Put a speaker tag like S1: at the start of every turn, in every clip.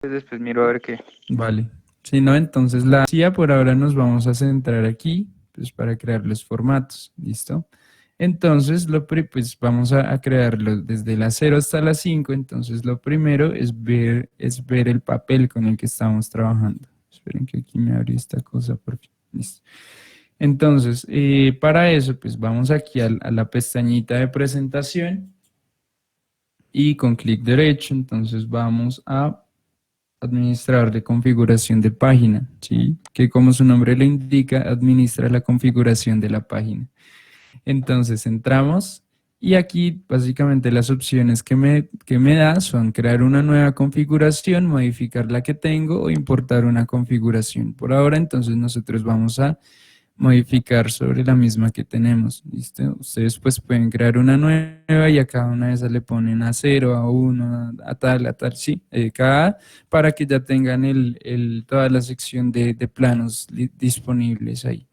S1: Pues después miro a ver qué.
S2: Vale. Si no, entonces la CIA por ahora nos vamos a centrar aquí, pues para crear los formatos, ¿listo? Entonces, pues vamos a crearlo desde la 0 hasta la 5. Entonces lo primero es ver el papel con el que estamos trabajando. Esperen que aquí me abrió esta cosa, por fin. Listo. Entonces, para eso, pues vamos aquí a la pestañita de presentación y con clic derecho, entonces vamos a administrador de configuración de página, ¿sí? Que como su nombre lo indica, administra la configuración de la página. Entonces entramos y aquí básicamente las opciones que me da son crear una nueva configuración, modificar la que tengo o importar una configuración. Por ahora entonces nosotros vamos a modificar sobre la misma que tenemos. ¿Listo? Ustedes pues pueden crear una nueva y a cada una de esas le ponen a 0, a 1, a tal, sí, cada, para que ya tengan toda la sección de planos disponibles ahí.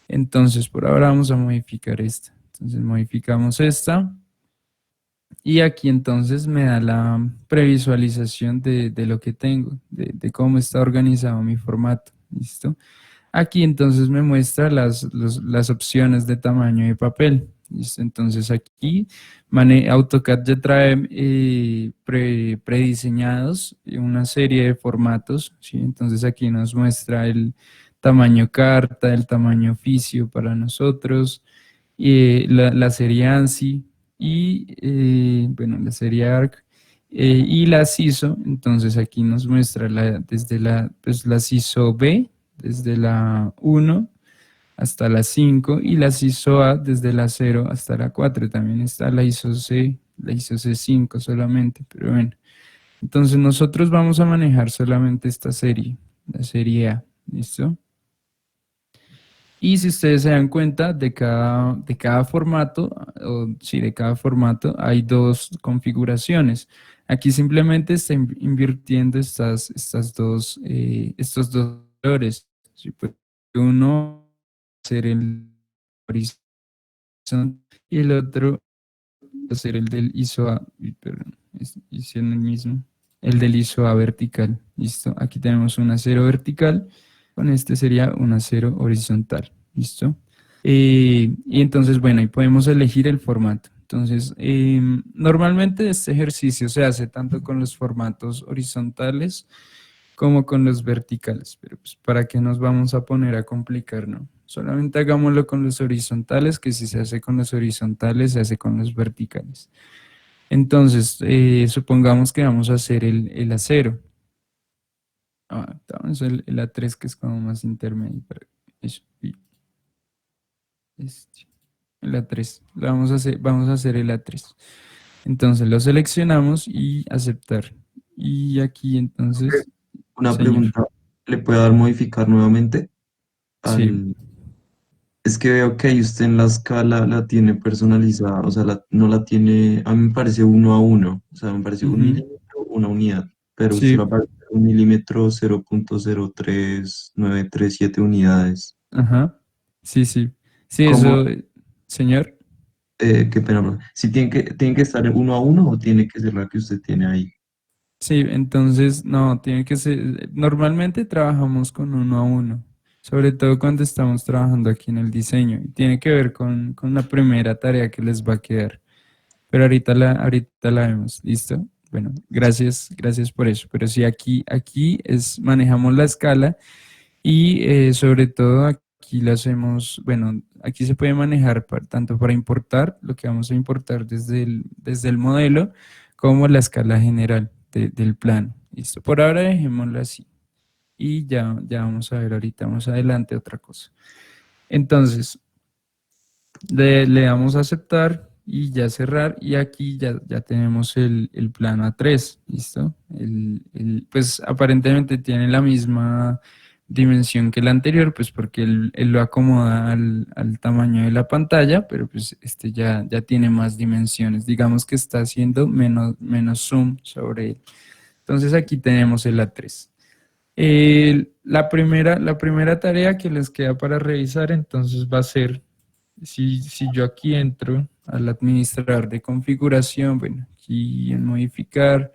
S2: Entonces, por ahora vamos a modificar esta. Entonces, modificamos esta. Y aquí entonces me da la previsualización de lo que tengo, de cómo está organizado mi formato. ¿Listo? Aquí entonces me muestra las opciones de tamaño de papel. ¿Listo? Entonces aquí AutoCAD ya trae prediseñados una serie de formatos, ¿sí? Entonces aquí nos muestra el tamaño carta, el tamaño oficio para nosotros, la serie ANSI y, bueno, la serie ARC. Y las ISO, entonces aquí nos muestra desde pues las ISO B, desde la 1 hasta la 5 y las ISO A desde la 0 hasta la 4. También está la ISO C, la ISO C5 solamente, pero bueno. Entonces nosotros vamos a manejar solamente esta serie, la serie A, ¿listo? Y si ustedes se dan cuenta, de cada formato, o sí, de cada formato, hay dos configuraciones. Aquí simplemente está invirtiendo estos dos valores. Sí, pues, uno ser el horizontal y el otro va a ser el del ISOA, perdón, hice en el mismo, el del ISOA vertical. Listo, aquí tenemos una 0 vertical, con este sería una 0 horizontal. Listo. Y entonces, bueno, ahí podemos elegir el formato. Entonces, normalmente este ejercicio se hace tanto con los formatos horizontales como con los verticales, pero pues ¿para qué nos vamos a poner a complicar, no? Solamente hagámoslo con los horizontales, que si se hace con los horizontales, se hace con los verticales. Entonces, supongamos que vamos a hacer el acero. Vamos el A3, que es como más intermedio. Eso, este, el A3. Vamos a hacer el A3. Entonces lo seleccionamos y aceptar. Y aquí entonces,
S3: Una
S2: señor.
S3: pregunta, ¿le puede dar modificar nuevamente
S2: Sí,
S3: al... Es que veo que usted en la escala la tiene personalizada, o sea, no la tiene, a mí me parece 1 a 1, o sea, me parece un
S2: ujú,
S3: milímetro, una unidad, pero usted
S2: sí,
S3: lo aparece 1 milímetro, 0,03937 unidades.
S2: ajá, sí, sí. Sí,
S3: ¿Cómo?
S2: eso, señor.
S3: Qué pena, bro. Si tiene que estar en 1 a 1 o tiene que ser la que usted tiene ahí.
S2: Sí, entonces, no, tiene que ser, normalmente trabajamos con uno a uno, sobre todo cuando estamos trabajando aquí en el diseño, y tiene que ver con la primera tarea que les va a quedar, pero ahorita la vemos, ¿listo? Bueno, gracias por eso, pero sí, aquí manejamos la escala y sobre todo aquí lo hacemos, bueno, aquí se puede manejar tanto para importar, lo que vamos a importar desde el modelo, como la escala general del plano. Listo, por ahora dejémoslo así. Y ya vamos a ver ahorita más adelante otra cosa. Entonces, le damos a aceptar y ya cerrar. Y aquí ya tenemos el plano A3. ¿Listo? Pues aparentemente tiene la misma dimensión que el anterior, pues porque él lo acomoda al tamaño de la pantalla, pero pues este ya tiene más dimensiones. Digamos que está haciendo menos zoom sobre él. Entonces aquí tenemos el A3. La primera tarea que les queda para revisar entonces va a ser, si yo aquí entro al administrador de configuración, bueno, aquí en modificar,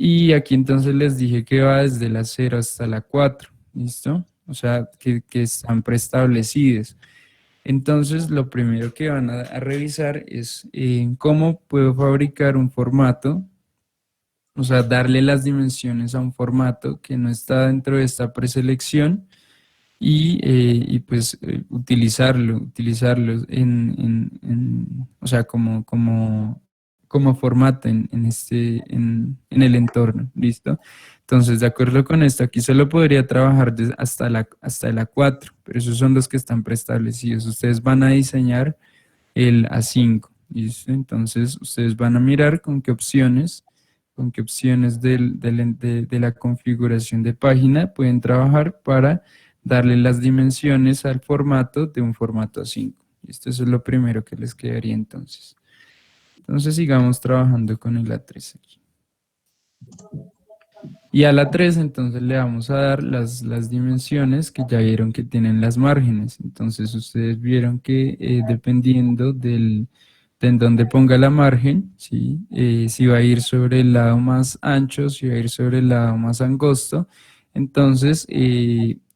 S2: Y aquí entonces les dije que va desde la 0 hasta la 4, ¿listo? O sea, que están preestablecidas. Entonces, lo primero que van a revisar es cómo puedo fabricar un formato, o sea, darle las dimensiones a un formato que no está dentro de esta preselección y pues utilizarlo o sea, como formato en el entorno, ¿listo? Entonces, de acuerdo con esto, aquí solo podría trabajar hasta la 4, pero esos son los que están preestablecidos. Ustedes van a diseñar el A5, ¿listo? Entonces, ustedes van a mirar con qué opciones de la configuración de página pueden trabajar para darle las dimensiones al formato de un formato A5. Esto es lo primero que les quedaría entonces. Entonces sigamos trabajando con el A3 aquí. Y a la 3 entonces le vamos a dar las dimensiones que ya vieron que tienen las márgenes. Entonces ustedes vieron que dependiendo de en donde ponga la margen, ¿sí? Si va a ir sobre el lado más ancho, si va a ir sobre el lado más angosto, entonces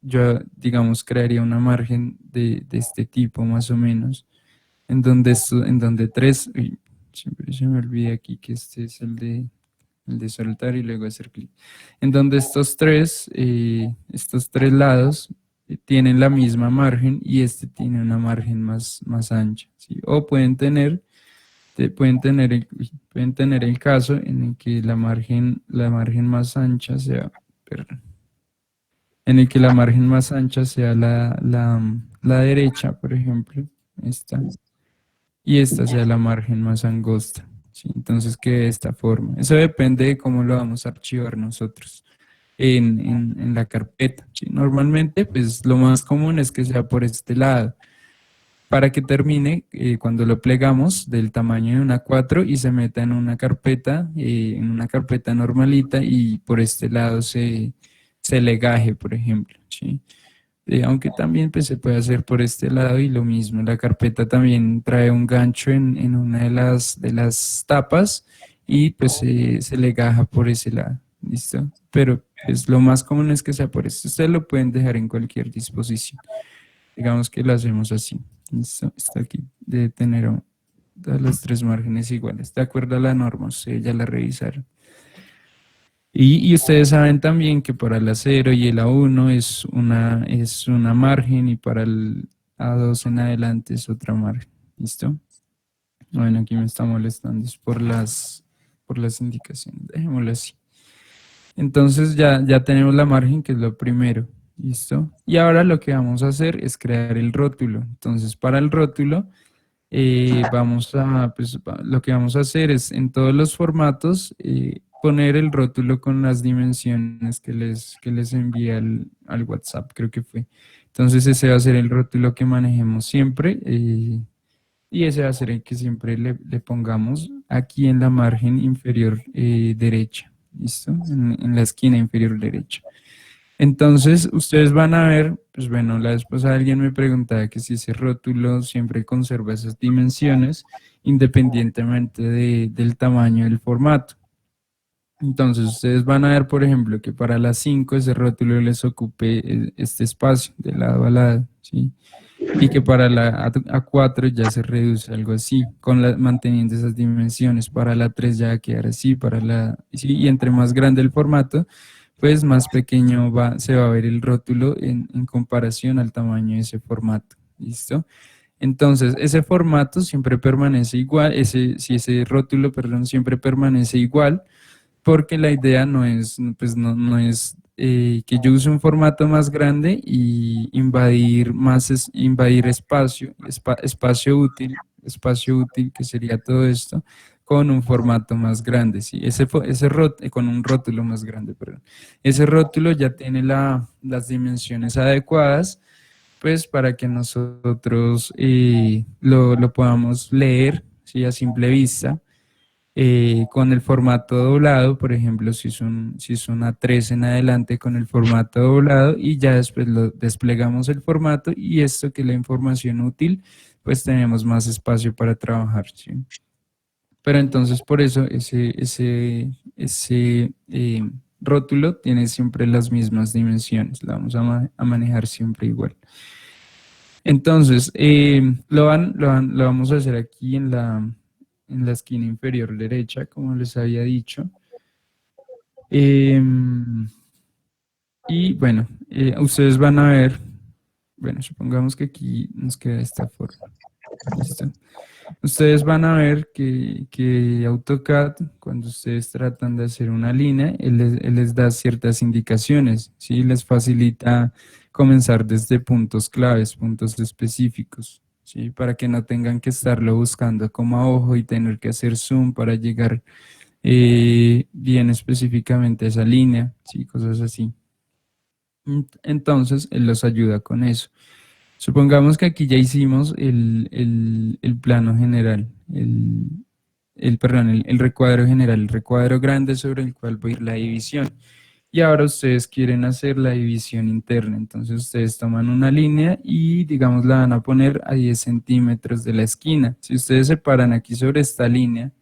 S2: yo, digamos, crearía una margen de este tipo más o menos, en donde 3, siempre se me olvida aquí que este es el de soltar y luego hacer clic, en donde estos tres lados tienen la misma margen y este tiene una margen más ancha, ¿sí? O pueden tener el caso en el que la margen más ancha sea, perdón, en el que la margen más ancha sea la derecha, por ejemplo, esta, y esta sea la margen más angosta, ¿sí? Entonces quede de esta forma. Eso depende de cómo lo vamos a archivar nosotros en la carpeta, ¿sí? Normalmente, pues lo más común es que sea por este lado, para que termine cuando lo plegamos del tamaño de una 4 y se meta en una carpeta normalita y por este lado se legaje, por ejemplo, ¿sí? Aunque también pues, se puede hacer por este lado y lo mismo, la carpeta también trae un gancho en una de las tapas y pues se legaja por ese lado, ¿listo? Pero pues, lo más común es que sea por esto. Ustedes lo pueden dejar en cualquier disposición. Digamos que lo hacemos así. ¿Listo? Está aquí de tener todas las tres márgenes iguales. De acuerdo a la norma, ustedes ya la revisaron. Y ustedes saben también que para el A0 y el A1 es una margen y para el A2 en adelante es otra margen. ¿Listo? Bueno, aquí me está molestando es por las indicaciones. Dejémoslo así. Entonces ya tenemos la margen, que es lo primero. ¿Listo? Y ahora lo que vamos a hacer es crear el rótulo. Entonces, para el rótulo, lo que vamos a hacer es en todos los formatos poner el rótulo con las dimensiones que les envié al WhatsApp, creo que fue. Entonces, ese va a ser el rótulo que manejemos siempre y ese va a ser el que siempre le pongamos aquí en la margen inferior derecha. ¿Listo? En la esquina inferior derecha. Entonces, ustedes van a ver, pues bueno, la vez pasada alguien me preguntaba que si ese rótulo siempre conserva esas dimensiones independientemente del tamaño del formato. Entonces, ustedes van a ver, por ejemplo, que para las 5 ese rótulo les ocupe este espacio de lado a lado, ¿sí? Y que para la A4 ya se reduce algo así, manteniendo esas dimensiones. Para la 3 ya va a quedar así, sí, y entre más grande el formato, pues más pequeño se va a ver el rótulo en comparación al tamaño de ese formato. ¿Listo? Entonces, ese formato siempre permanece igual, si ese rótulo, perdón, siempre permanece igual, porque la idea no es, pues no es que yo use un formato más grande y invadir espacio útil que sería todo esto, con un formato más grande, ¿sí? Con un rótulo más grande, perdón. Ese rótulo ya tiene las dimensiones adecuadas, pues para que nosotros lo podamos leer, ¿sí? A simple vista con el formato doblado, por ejemplo, si es una 3 en adelante con el formato doblado y ya después lo desplegamos el formato y esto que es la información útil, pues tenemos más espacio para trabajar, ¿sí? Pero entonces por eso ese rótulo tiene siempre las mismas dimensiones, la vamos a manejar siempre igual. Entonces, lo vamos a hacer aquí en la esquina inferior derecha, como les había dicho. Y bueno, ustedes van a ver, bueno, supongamos que aquí nos queda de esta forma. ¿Listo? Ustedes van a ver que AutoCAD, cuando ustedes tratan de hacer una línea, él les da ciertas indicaciones, ¿sí? Les facilita comenzar desde puntos claves, puntos específicos, ¿sí? Para que no tengan que estarlo buscando como a ojo y tener que hacer zoom para llegar bien específicamente a esa línea, ¿sí? Cosas así. Entonces, él los ayuda con eso. Supongamos que aquí ya hicimos el plano general, perdón, el recuadro general, el recuadro grande sobre el cual voy a ir la división. Y ahora ustedes quieren hacer la división interna. Entonces ustedes toman una línea y digamos la van a poner a 10 centímetros de la esquina. Si ustedes se paran aquí sobre esta línea,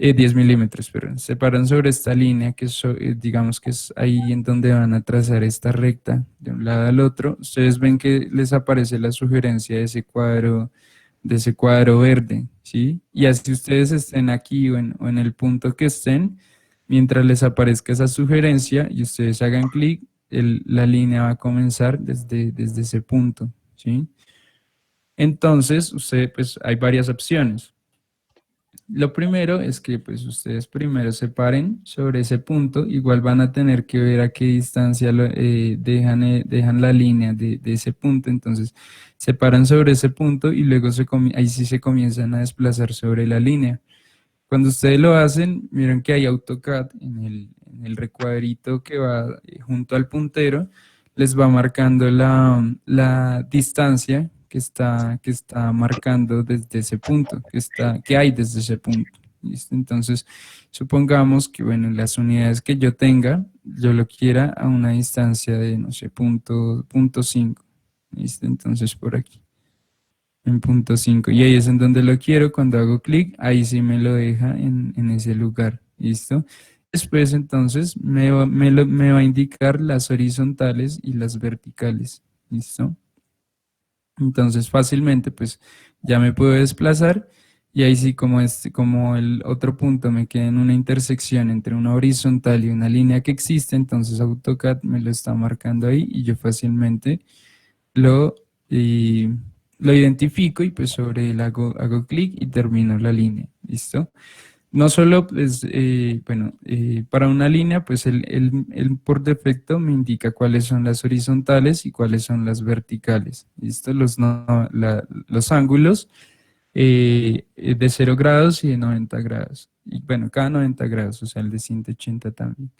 S2: 10 milímetros, perdón. Se paran sobre esta línea que digamos que es ahí en donde van a trazar esta recta de un lado al otro. Ustedes ven que les aparece la sugerencia de ese cuadro verde, ¿sí? Y así ustedes estén aquí o en el punto que estén, mientras les aparezca esa sugerencia y ustedes hagan clic, la línea va a comenzar desde ese punto, ¿sí? Entonces, pues hay varias opciones. Lo primero es que pues ustedes primero se paren sobre ese punto, igual van a tener que ver a qué distancia dejan la línea de ese punto, entonces se paran sobre ese punto y luego ahí sí se comienzan a desplazar sobre la línea. Cuando ustedes lo hacen, miren que hay AutoCAD en el recuadrito que va junto al puntero, les va marcando la distancia que está marcando desde ese punto, que hay desde ese punto. ¿Listo? Entonces, supongamos que, bueno, las unidades que yo tenga, yo lo quiera a una distancia de, no sé, punto 5. ¿Listo? Entonces, por aquí en punto 5 y ahí es en donde lo quiero, cuando hago clic, ahí sí me lo deja en ese lugar, ¿listo? Después entonces me va a indicar las horizontales y las verticales, ¿listo? Entonces fácilmente pues ya me puedo desplazar y ahí sí como el otro punto me queda en una intersección entre una horizontal y una línea que existe, entonces AutoCAD me lo está marcando ahí y yo fácilmente lo, y lo identifico y pues sobre él hago clic y termino la línea, ¿listo? No solo, pues, bueno, para una línea, pues él por defecto me indica cuáles son las horizontales y cuáles son las verticales, ¿listo? Los ángulos de 0 grados y de 90 grados. Y bueno, cada 90 grados, o sea, el de 180 también.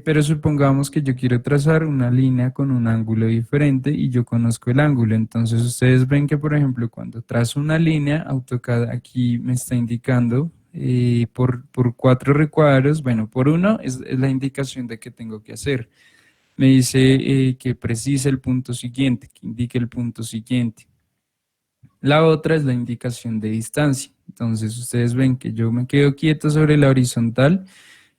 S2: Pero supongamos que yo quiero trazar una línea con un ángulo diferente y yo conozco el ángulo. Entonces ustedes ven que, por ejemplo, cuando trazo una línea, AutoCAD aquí me está indicando por 4 recuadros. Bueno, por uno es la indicación de que tengo que hacer. Me dice que precise el punto siguiente, que indique el punto siguiente. La otra es la indicación de distancia. Entonces ustedes ven que yo me quedo quieto sobre la horizontal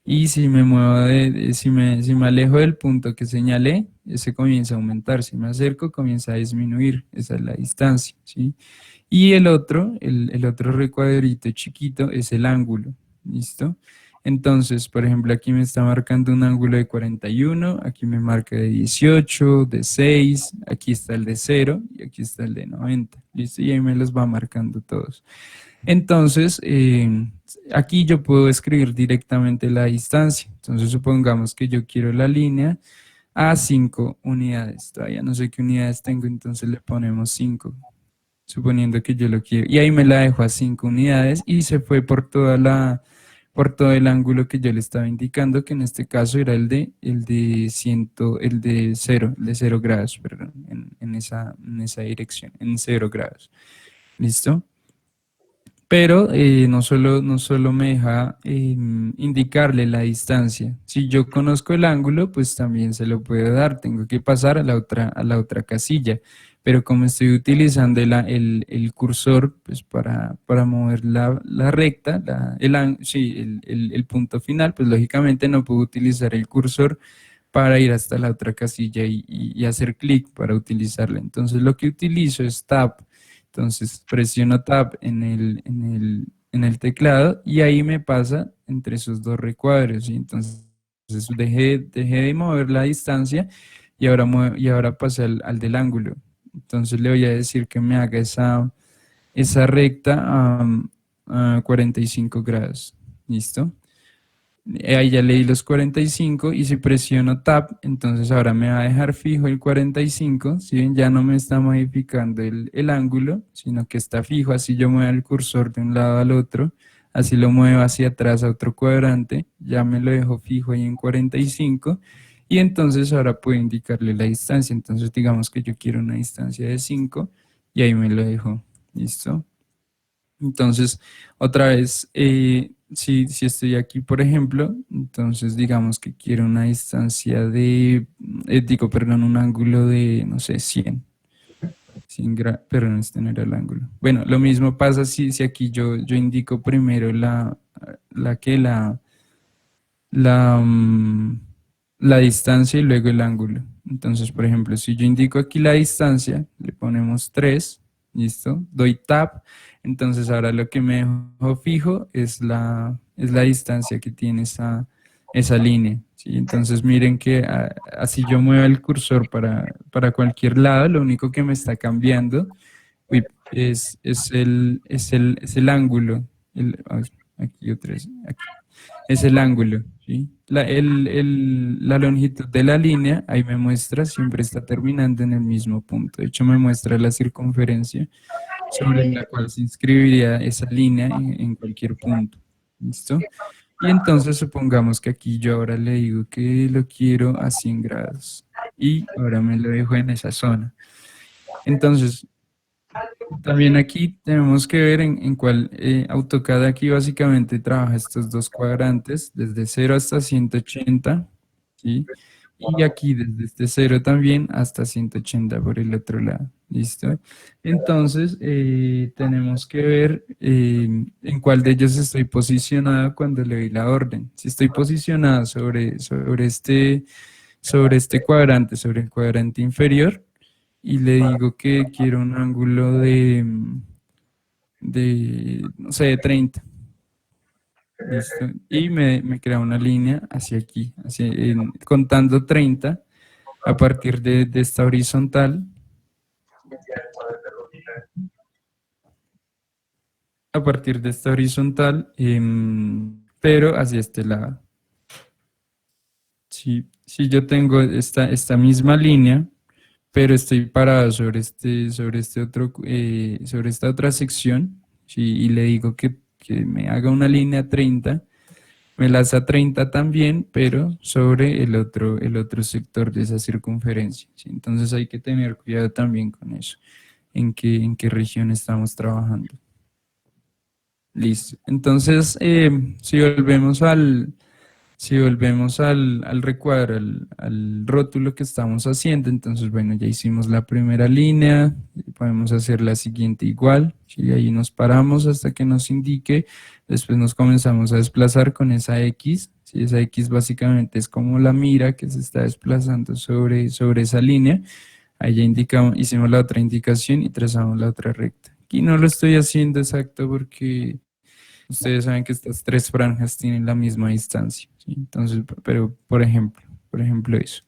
S2: y si me muevo, si me alejo del punto que señalé, ese comienza a aumentar. Si me acerco, comienza a disminuir. Esa es la distancia, ¿sí? Y el otro recuadrito chiquito es el ángulo, ¿listo? Entonces, por ejemplo, aquí me está marcando un ángulo de 41, aquí me marca de 18, de 6, aquí está el de 0 y aquí está el de 90, ¿listo? Y ahí me los va marcando todos. Entonces, aquí yo puedo escribir directamente la distancia. Entonces, supongamos que yo quiero la línea a 5 unidades. Todavía no sé qué unidades tengo, entonces le ponemos 5, suponiendo que yo lo quiero. Y ahí me la dejo a 5 unidades y se fue por todo el ángulo que yo le estaba indicando, que en este caso era el de 0 grados, perdón, en esa dirección, en 0 grados. ¿Listo? Pero no solo me deja indicarle la distancia. Si yo conozco el ángulo, pues también se lo puedo dar. Tengo que pasar a la otra casilla. pero como estoy utilizando el cursor pues para mover la recta, sí, el punto final, pues lógicamente no puedo utilizar el cursor para ir hasta la otra casilla y hacer clic para utilizarla. Entonces lo que utilizo es Tab. Entonces presiono Tab en el teclado y ahí me pasa entre esos dos recuadros. ¿Sí? Entonces dejé de mover la distancia y ahora pasé al del ángulo. Entonces le voy a decir que me haga esa recta a 45 grados. ¿Listo? Ahí ya leí los 45 y si presiono Tab, entonces ahora me va a dejar fijo el 45. Si bien ya no me está modificando el ángulo, sino que está fijo, así yo muevo el cursor de un lado al otro, así lo muevo hacia atrás a otro cuadrante, ya me lo dejo fijo ahí en 45 y entonces ahora puedo indicarle la distancia. Entonces digamos que yo quiero una distancia de 5 y ahí me lo dejo. ¿Listo? Entonces, otra vez, si estoy aquí, por ejemplo, entonces digamos que quiero una distancia perdón, un ángulo de, no sé, 100 perdón, este no era el ángulo. Bueno, lo mismo pasa si aquí yo indico primero la que la, mm, la distancia y luego el ángulo. Entonces, por ejemplo, si yo indico aquí la distancia, le ponemos 3, ¿listo? Doy Tab, entonces ahora lo que me dejo fijo es la distancia que tiene esa línea, ¿sí? Entonces miren que así yo muevo el cursor para cualquier lado, lo único que me está cambiando es el ángulo. Aquí otra vez, aquí es el ángulo, ¿sí? La longitud de la línea, ahí me muestra, siempre está terminando en el mismo punto. De hecho, me muestra la circunferencia sobre la cual se inscribiría esa línea en cualquier punto. ¿Listo? Y entonces supongamos que aquí yo ahora le digo que lo quiero a 100 grados y ahora me lo dejo en esa zona. Entonces, también aquí tenemos que ver en cuál AutoCAD aquí básicamente trabaja estos dos cuadrantes, desde 0 hasta 180, ¿sí? Y aquí desde este 0 también hasta 180 por el otro lado, ¿listo? Entonces, tenemos que ver en cuál de ellos estoy posicionado cuando le doy la orden. Si estoy posicionado sobre este cuadrante, sobre el cuadrante inferior, y le digo que quiero un ángulo no sé, de 30. ¿Listo? Y me crea una línea hacia aquí, contando 30 a partir de esta horizontal, pero hacia este lado. Si yo tengo esta misma línea, pero estoy parado sobre esta otra sección, ¿sí? Y le digo que me haga una línea 30, me la hace a 30 también, pero sobre el otro sector de esa circunferencia, ¿sí? Entonces hay que tener cuidado también con eso, en qué región estamos trabajando. Listo. Entonces, si volvemos al recuadro, al rótulo que estamos haciendo, entonces, bueno, ya hicimos la primera línea, podemos hacer la siguiente igual, y ahí nos paramos hasta que nos indique, después nos comenzamos a desplazar con esa X, ¿sí? Esa X básicamente es como la mira que se está desplazando sobre esa línea, ahí ya hicimos la otra indicación y trazamos la otra recta. Aquí no lo estoy haciendo exacto porque ustedes saben que estas tres franjas tienen la misma distancia, ¿sí? Entonces, pero por ejemplo eso.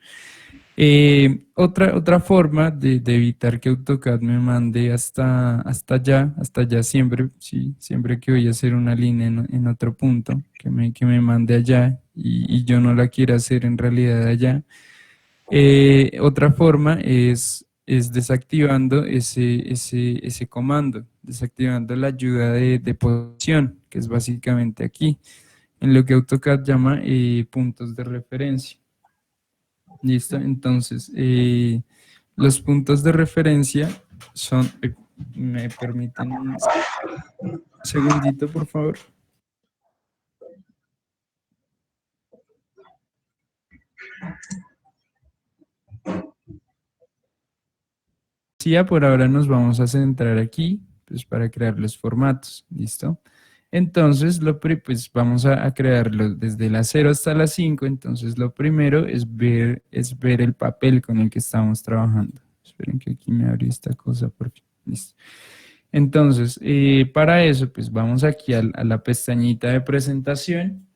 S2: Otra forma de evitar que AutoCAD me mande hasta allá siempre, ¿sí? Siempre que voy a hacer una línea en otro punto, que me mande allá y yo no la quiera hacer en realidad allá. Otra forma es desactivando ese comando, desactivando la ayuda de posición, que es básicamente aquí, en lo que AutoCAD llama puntos de referencia. ¿Listo? Entonces, los puntos de referencia son, ¿me permiten un segundito, por favor? decía, por ahora nos vamos a centrar aquí, pues para crear los formatos, ¿listo? Entonces, pues vamos a crearlo desde la 0 hasta la 5. Entonces lo primero es ver el papel con el que estamos trabajando. Esperen que aquí me abrió esta cosa por fin. Listo. Entonces, para eso, pues vamos aquí a la pestañita de presentación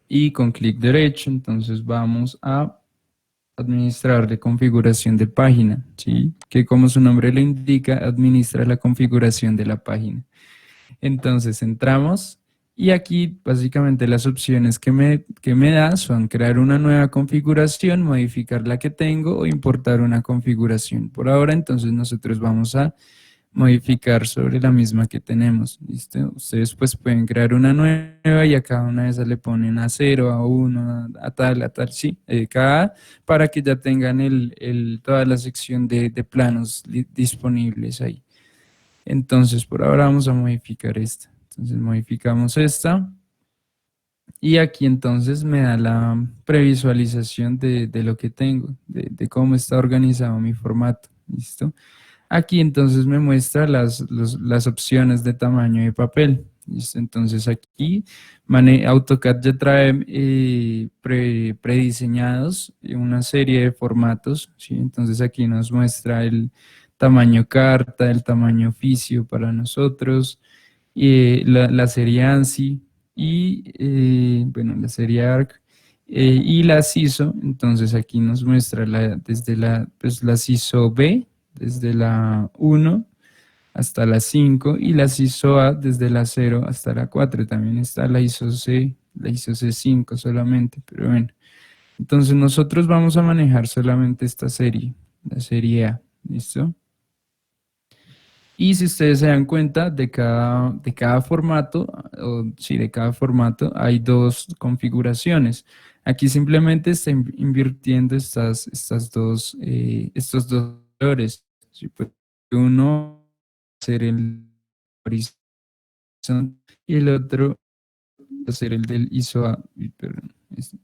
S2: y con clic derecho, entonces vamos a administrador de configuración de página, ¿sí? Que como su nombre lo indica, administra la configuración de la página. Entonces entramos y aquí básicamente las opciones que me da son crear una nueva configuración, modificar la que tengo o importar una configuración. Por ahora entonces nosotros vamos a modificar sobre la misma que tenemos. ¿Listo? Ustedes pues pueden crear una nueva y a cada una de esas le ponen a 0, a 1, a tal, sí, cada para que ya tengan toda la sección de planos disponibles ahí. Entonces, por ahora vamos a modificar esta. Entonces, modificamos esta. Y aquí entonces me da la previsualización de lo que tengo, de cómo está organizado mi formato. ¿Listo? Aquí entonces me muestra las opciones de tamaño de papel. ¿Listo? Entonces aquí AutoCAD ya trae prediseñados una serie de formatos, ¿sí? Entonces aquí nos muestra el tamaño carta, el tamaño oficio para nosotros, la serie ANSI y bueno, la serie ARC. Y las ISO, entonces aquí nos muestra desde pues las ISO B, desde la 1 hasta la 5 y las ISO A desde la 0 hasta la 4. También está la ISO C, la ISO C5 solamente, pero bueno. Entonces nosotros vamos a manejar solamente esta serie, la serie A, ¿listo? Y si ustedes se dan cuenta, de cada formato, o sí, de cada formato, hay dos configuraciones. Aquí simplemente está invirtiendo estos dos valores. Sí, pues, uno ser el horizontal y el otro va a ser el del ISOA, perdón,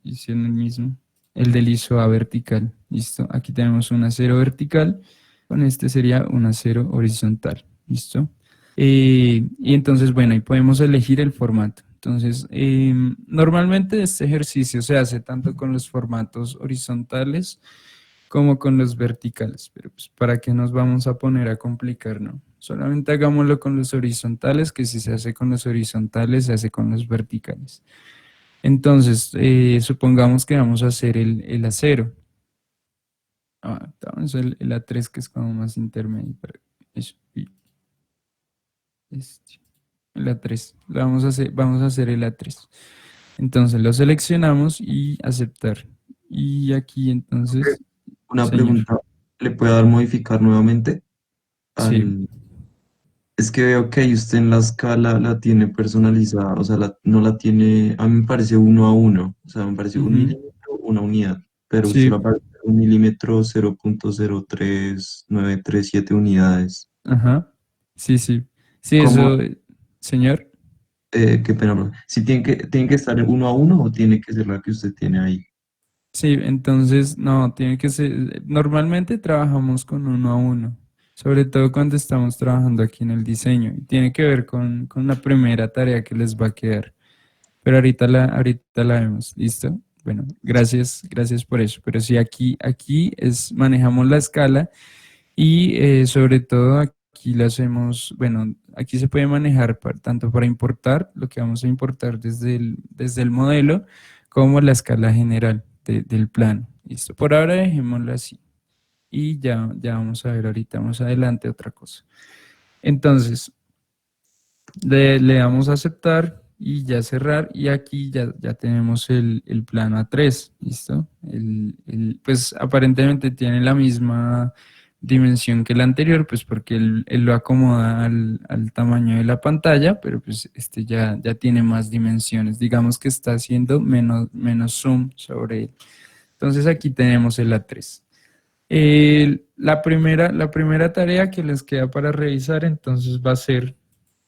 S2: hicieron el mismo, el del ISOA vertical. Listo, aquí tenemos una 0 vertical, con este sería una 0 horizontal. Listo. Y entonces, bueno, ahí podemos elegir el formato. Entonces, normalmente este ejercicio se hace tanto con los formatos horizontales como con los verticales, pero pues ¿para qué nos vamos a poner a complicar, no? Solamente hagámoslo con los horizontales, que si se hace con los horizontales, se hace con los verticales. Entonces, supongamos que vamos a hacer el acero. Vamos el A3, que es como más intermedio. Eso, este, el A3. Vamos a hacer el A3. Entonces lo seleccionamos y aceptar. Y aquí entonces,
S3: Una
S2: señor,
S3: pregunta, ¿le puede dar modificar nuevamente
S2: sí.
S3: al... Es que veo que usted en la escala la tiene personalizada, o sea, no la tiene, a mí me parece uno a uno, o sea, me parece un
S2: Ujú,
S3: milímetro, una unidad, pero usted
S2: sí,
S3: la parece un milímetro 0.03937 unidades.
S2: ajá. Sí, sí. Sí,
S3: ¿Cómo?
S2: eso, señor.
S3: Qué pena, bro. Si tiene que estar en uno a uno o tiene que ser la que usted tiene ahí.
S2: Sí, entonces, no, tiene que ser, normalmente trabajamos con uno a uno, sobre todo cuando estamos trabajando aquí en el diseño, y tiene que ver con la primera tarea que les va a quedar, pero ahorita la vemos, ¿listo? Bueno, gracias por eso, pero sí, aquí manejamos la escala y sobre todo aquí lo hacemos, bueno, aquí se puede manejar tanto para importar, lo que vamos a importar desde el modelo, como la escala general del plano. Listo, por ahora dejémoslo así. Y ya vamos a ver ahorita más adelante otra cosa. Entonces, le damos a aceptar y ya cerrar. Y aquí ya tenemos el plano A3. ¿Listo? Pues aparentemente tiene la misma dimensión que el anterior, pues porque él lo acomoda al tamaño de la pantalla, pero pues este ya tiene más dimensiones. Digamos que está haciendo menos zoom sobre él. Entonces aquí tenemos el A3. La primera tarea que les queda para revisar entonces va a ser,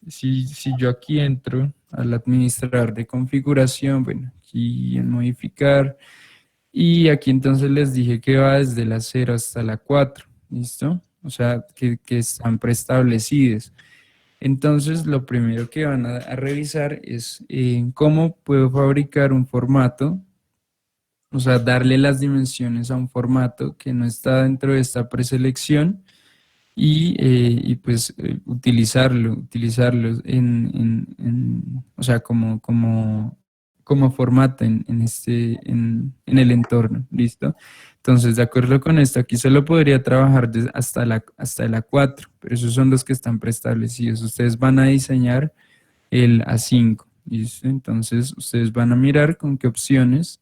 S2: si yo aquí entro al administrador de configuración, bueno, aquí en modificar, y aquí entonces les dije que va desde la 0 hasta la 4, ¿listo? o sea, que están preestablecidas. Entonces, lo primero que van a revisar es cómo puedo fabricar un formato, o sea, darle las dimensiones a un formato que no está dentro de esta preselección y pues utilizarlo o sea, como formato en el entorno, ¿listo? Entonces, de acuerdo con esto, aquí solo podría trabajar hasta la 4, pero esos son los que están preestablecidos. Ustedes van a diseñar el A5, ¿listo? Entonces, ustedes van a mirar con qué opciones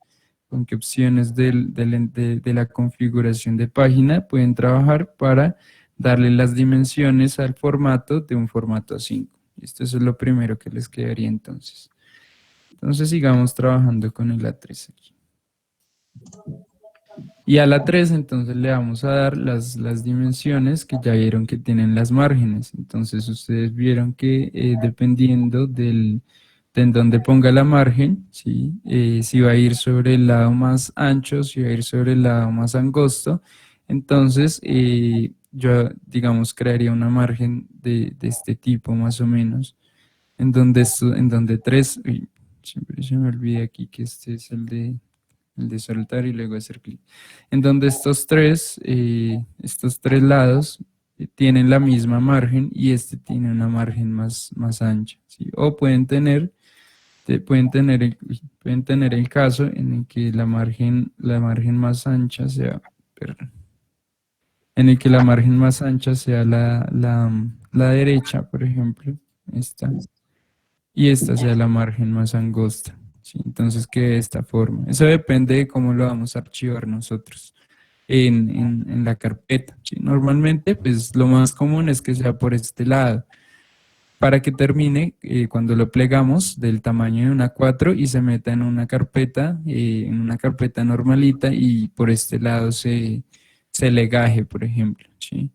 S2: de la configuración de página pueden trabajar para darle las dimensiones al formato de un formato A5. Esto es lo primero que les quedaría entonces. Entonces sigamos trabajando con el A3 aquí. Y a la 3 entonces le vamos a dar las dimensiones que ya vieron que tienen las márgenes. Entonces ustedes vieron que dependiendo de en donde ponga la margen, ¿sí? Si va a ir sobre el lado más ancho, si va a ir sobre el lado más angosto, entonces yo, digamos, crearía una margen de este tipo más o menos, en donde 3, siempre se me olvida aquí que este es el de soltar y luego hacer clic, en donde estos tres lados tienen la misma margen y este tiene una margen más ancha, ¿sí? O pueden tener el caso en el que la margen más ancha sea, perdón, en el que la margen más ancha sea la derecha, por ejemplo, esta, y esta sea la margen más angosta, ¿sí? Entonces quede de esta forma. Eso depende de cómo lo vamos a archivar nosotros en la carpeta, ¿sí? Normalmente, pues lo más común es que sea por este lado, para que termine cuando lo plegamos del tamaño de una 4 y se meta en una carpeta normalita y por este lado se legaje, por ejemplo, ¿sí?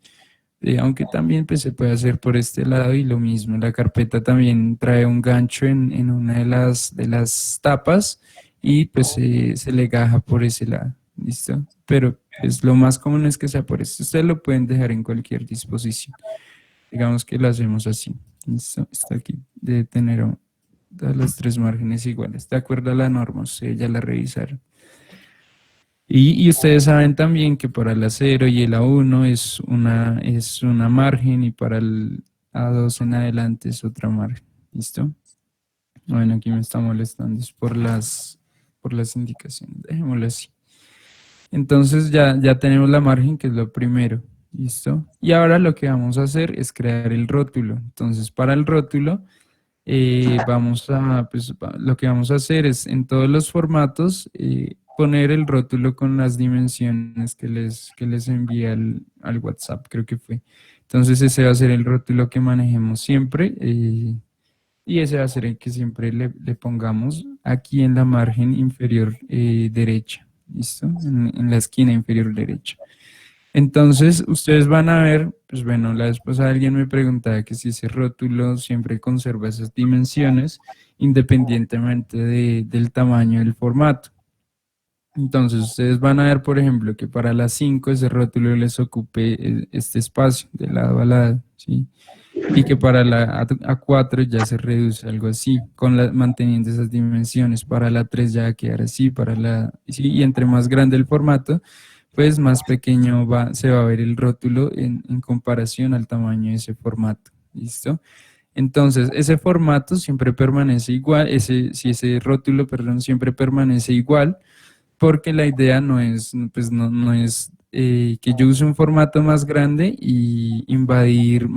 S2: Aunque también pues, se puede hacer por este lado y lo mismo, la carpeta también trae un gancho en una de las tapas y pues se legaja por ese lado, ¿listo? Pero pues, lo más común es que sea por esto. Ustedes lo pueden dejar en cualquier disposición. Digamos que lo hacemos así. ¿Listo? Está aquí de tener todas las tres márgenes iguales. De acuerdo a la norma, ustedes ya la revisaron. Y ustedes saben también que para el A0 y el A1 es una margen y para el A2 en adelante es otra margen. ¿Listo? Bueno, aquí me está molestando, es por las indicaciones. Dejémoslo así. Entonces ya tenemos la margen, que es lo primero. ¿Listo? Y ahora lo que vamos a hacer es crear el rótulo. Entonces, para el rótulo, lo que vamos a hacer es en todos los formatos poner el rótulo con las dimensiones que les envié al WhatsApp, creo que fue. Entonces, ese va a ser el rótulo que manejemos siempre y ese va a ser el que siempre le pongamos aquí en la margen inferior derecha. ¿Listo? En la esquina inferior derecha. Entonces, ustedes van a ver, pues bueno, la vez pasada alguien me preguntaba que si ese rótulo siempre conserva esas dimensiones independientemente del tamaño del formato. Entonces, ustedes van a ver, por ejemplo, que para las 5 ese rótulo les ocupe este espacio de lado a lado, ¿sí? Y que para la A4 ya se reduce algo así, manteniendo esas dimensiones. Para la 3 ya va a quedar así, sí, y entre más grande el formato, pues más pequeño se va a ver el rótulo en comparación al tamaño de ese formato. ¿Listo? Entonces, ese formato siempre permanece igual, si ese rótulo, perdón, siempre permanece igual, porque la idea no es, pues no es que yo use un formato más grande y invadir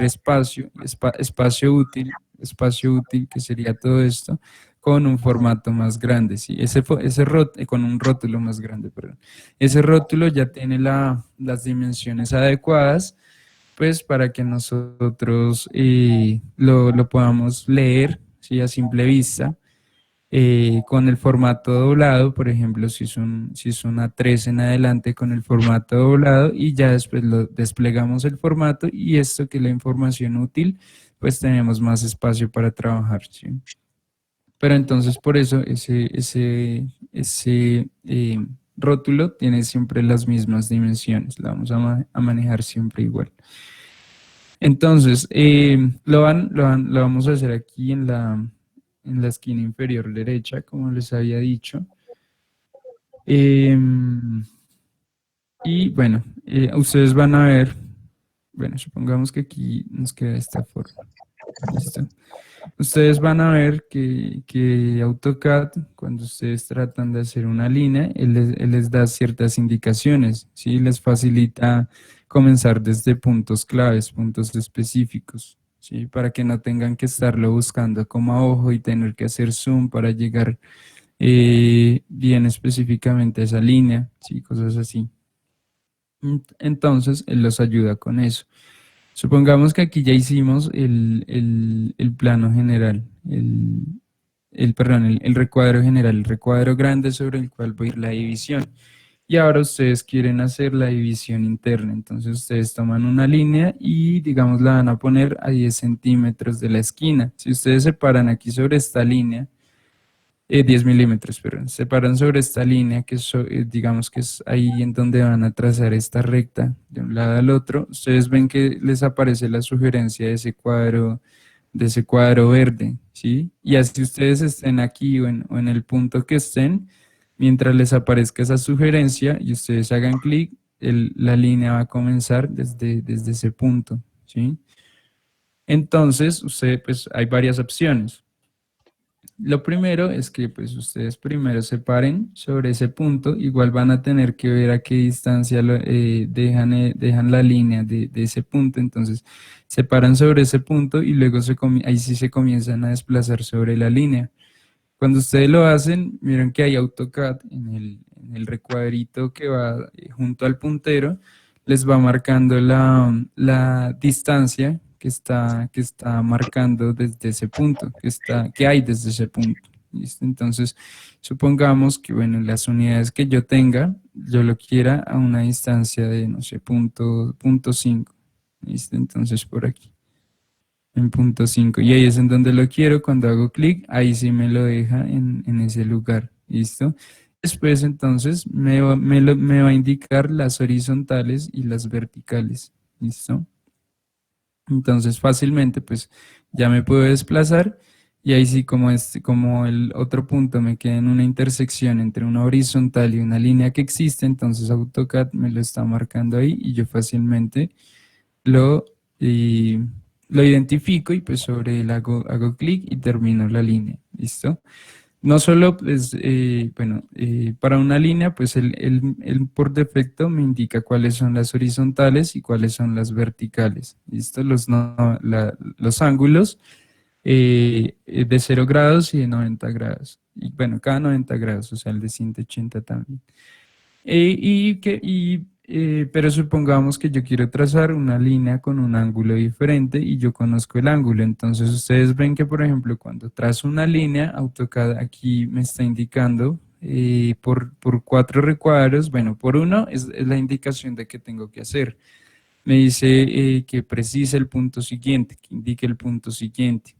S2: espacio útil, que sería todo esto, con un formato más grande, ¿sí? Con un rótulo más grande, perdón. Ese rótulo ya tiene las dimensiones adecuadas, pues para que nosotros lo podamos leer, ¿sí? A simple vista con el formato doblado, por ejemplo, si es una 3 en adelante con el formato doblado y ya después lo desplegamos el formato y esto que es la información útil, pues tenemos más espacio para trabajar, ¿sí? Pero entonces por eso rótulo tiene siempre las mismas dimensiones, la vamos a manejar siempre igual. Entonces, lo vamos a hacer aquí en la esquina inferior derecha, como les había dicho. Y bueno, ustedes van a ver, bueno, supongamos que aquí nos queda de esta forma. ¿Listo? Ustedes van a ver que AutoCAD, cuando ustedes tratan de hacer una línea, él les da ciertas indicaciones, ¿sí? Les facilita comenzar desde puntos claves, puntos específicos, ¿sí? Para que no tengan que estarlo buscando como a ojo y tener que hacer zoom para llegar bien específicamente a esa línea, ¿sí? Cosas así. Entonces, él los ayuda con eso. Supongamos que aquí ya hicimos el plano general, perdón, el recuadro general, el recuadro grande sobre el cual voy a ir la división. Y ahora ustedes quieren hacer la división interna. Entonces ustedes toman una línea y digamos la van a poner a 10 centímetros de la esquina. Si ustedes se paran aquí sobre esta línea, 10 milímetros, perdón. Se paran sobre esta línea que digamos que es ahí en donde van a trazar esta recta de un lado al otro. Ustedes ven que les aparece la sugerencia de ese cuadro verde, ¿sí? Y así ustedes estén aquí o en el punto que estén, mientras les aparezca esa sugerencia y ustedes hagan clic, la línea va a comenzar desde ese punto, ¿sí? Entonces, pues hay varias opciones. Lo primero es que pues ustedes primero se paren sobre ese punto, igual van a tener que ver a qué distancia dejan la línea de ese punto, entonces se paran sobre ese punto y luego ahí sí se comienzan a desplazar sobre la línea. Cuando ustedes lo hacen, miren que hay AutoCAD en el recuadrito que va junto al puntero, les va marcando la distancia que está marcando desde ese punto, que hay desde ese punto. ¿Listo? Entonces, supongamos que, bueno, las unidades que yo tenga, yo lo quiera a una distancia de, no sé, punto 5. ¿Listo? Entonces, por aquí en punto 5 y ahí es en donde lo quiero. Cuando hago clic, ahí sí me lo deja en ese lugar. ¿Listo? Después entonces me va a indicar las horizontales y las verticales. ¿Listo? Entonces fácilmente pues ya me puedo desplazar y ahí sí como el otro punto me queda en una intersección entre una horizontal y una línea que existe, entonces AutoCAD me lo está marcando ahí y yo fácilmente lo, y lo identifico y pues sobre él hago clic y termino la línea. ¿Listo? No solo, pues, bueno, para una línea, pues él por defecto me indica cuáles son las horizontales y cuáles son las verticales. ¿Listo? Los ángulos de 0 grados y de 90 grados. Y bueno, cada 90 grados, o sea, el de 180 también. Pero supongamos que yo quiero trazar una línea con un ángulo diferente y yo conozco el ángulo. Entonces ustedes ven que, por ejemplo, cuando trazo una línea, AutoCAD aquí me está indicando por 4 recuadros. Bueno, por uno es la indicación de que tengo que hacer. Me dice que precise el punto siguiente, que indique el punto siguiente.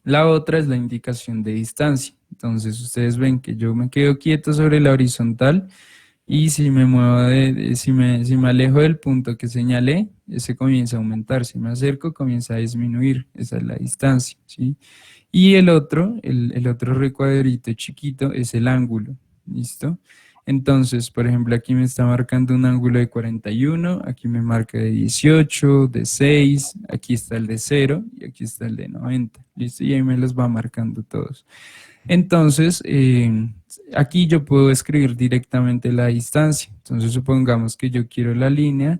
S2: La otra es la indicación de distancia. Entonces ustedes ven que yo me quedo quieto sobre la horizontal y si me muevo, si me alejo del punto que señalé, ese comienza a aumentar. Si me acerco, comienza a disminuir. Esa es la distancia, ¿sí? Y el otro recuadrito chiquito es el ángulo, ¿listo? Entonces, por ejemplo, aquí me está marcando un ángulo de 41, aquí me marca de 18, de 6, aquí está el de 0 y aquí está el de 90, ¿listo? Y ahí me los va marcando todos. Entonces, aquí yo puedo escribir directamente la distancia. Entonces, supongamos que yo quiero la línea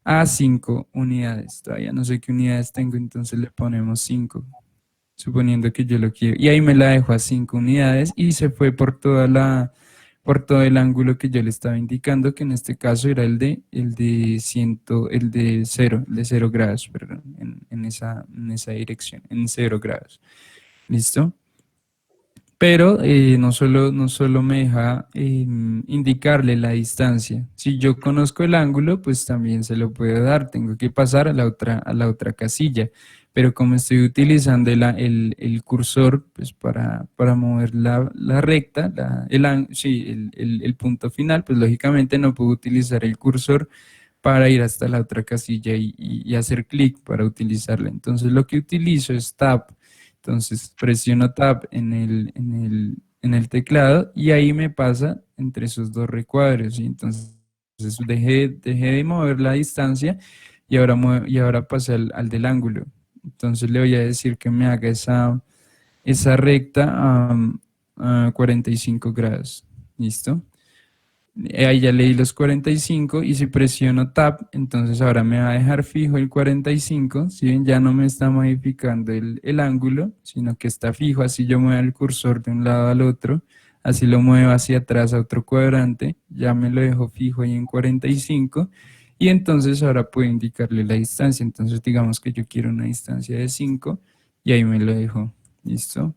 S2: a 5 unidades. Todavía no sé qué unidades tengo, entonces le ponemos 5, suponiendo que yo lo quiero. Y ahí me la dejo a 5 unidades y se fue por todo el ángulo que yo le estaba indicando, que en este caso era el de 0 grados, perdón, en esa dirección, en 0 grados. ¿Listo? Pero no solo me deja indicarle la distancia. Si yo conozco el ángulo, pues también se lo puedo dar. Tengo que pasar a la otra casilla. pero como estoy utilizando el cursor pues para mover la recta, sí, el punto final, pues lógicamente no puedo utilizar el cursor para ir hasta la otra casilla y hacer clic para utilizarla. Entonces lo que utilizo es Tab. Entonces presiono Tab en el teclado y ahí me pasa entre esos dos recuadros. ¿Sí? Entonces dejé de mover la distancia y ahora pasé al del ángulo. Entonces le voy a decir que me haga esa recta a 45 grados. ¿Listo? Ahí ya leí los 45 y si presiono Tab, entonces ahora me va a dejar fijo el 45. Si bien ya no me está modificando el ángulo, sino que está fijo, así yo muevo el cursor de un lado al otro, así lo muevo hacia atrás a otro cuadrante, ya me lo dejo fijo ahí en 45 y entonces ahora puedo indicarle la distancia. Entonces digamos que yo quiero una distancia de 5 y ahí me lo dejo. ¿Listo?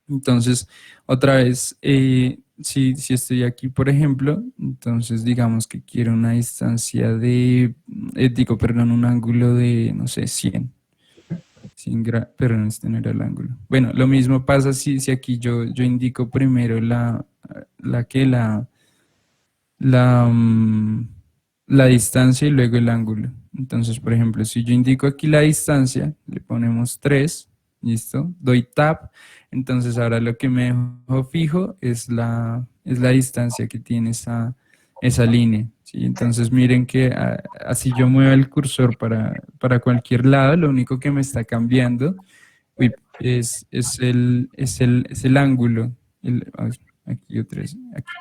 S2: Entonces, otra vez, si estoy aquí, por ejemplo, entonces digamos que quiero una distancia perdón, un ángulo de, no sé, 100 perdón, este no era el ángulo. Bueno, lo mismo pasa si aquí yo indico primero la, mm, la distancia y luego el ángulo. Entonces, por ejemplo, si yo indico aquí la distancia, le ponemos 3, ¿listo? Doy Tab, entonces ahora lo que me dejo fijo es la distancia que tiene esa línea, ¿sí? Entonces miren que así yo muevo el cursor para cualquier lado, lo único que me está cambiando es el ángulo. Aquí otra vez, aquí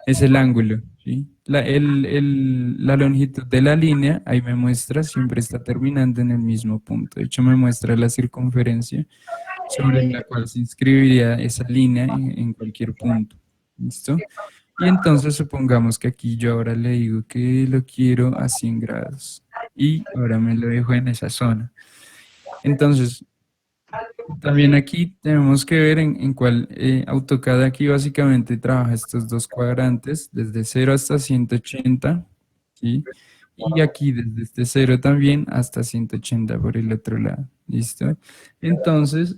S2: es el ángulo, ¿sí? La longitud de la línea, ahí me muestra, siempre está terminando en el mismo punto. De hecho, me muestra la circunferencia sobre la cual se inscribiría esa línea en cualquier punto. ¿Listo? Y entonces supongamos que aquí yo ahora le digo que lo quiero a 100 grados y ahora me lo dejo en esa zona. Entonces, también aquí tenemos que ver en cuál AutoCAD aquí básicamente trabaja estos dos cuadrantes, desde 0 hasta 180, ¿sí? Y aquí desde este 0 también hasta 180 por el otro lado, ¿listo? Entonces,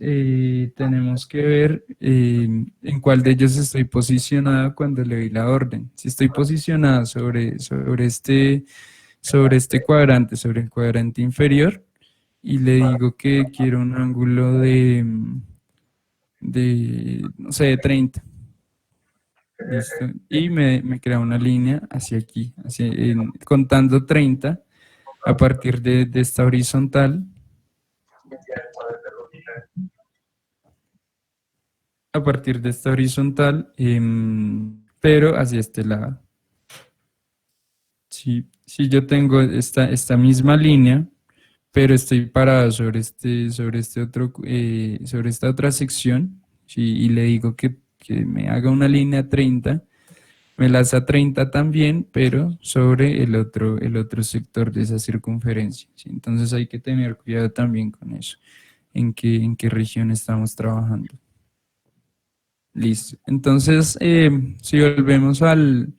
S2: tenemos que ver en cuál de ellos estoy posicionado cuando le doy la orden. Si estoy posicionado sobre este cuadrante, sobre el cuadrante inferior, y le digo que quiero un ángulo no sé, de 30. ¿Listo? Y me crea una línea hacia aquí, contando 30 a partir de esta horizontal, pero hacia este lado. Si yo tengo esta misma línea, pero estoy parado sobre esta otra sección, ¿sí? Y le digo que me haga una línea 30, me la hace a 30 también, pero sobre el otro sector de esa circunferencia, ¿sí? Entonces hay que tener cuidado también con eso, en qué región estamos trabajando. Listo. Entonces, si volvemos al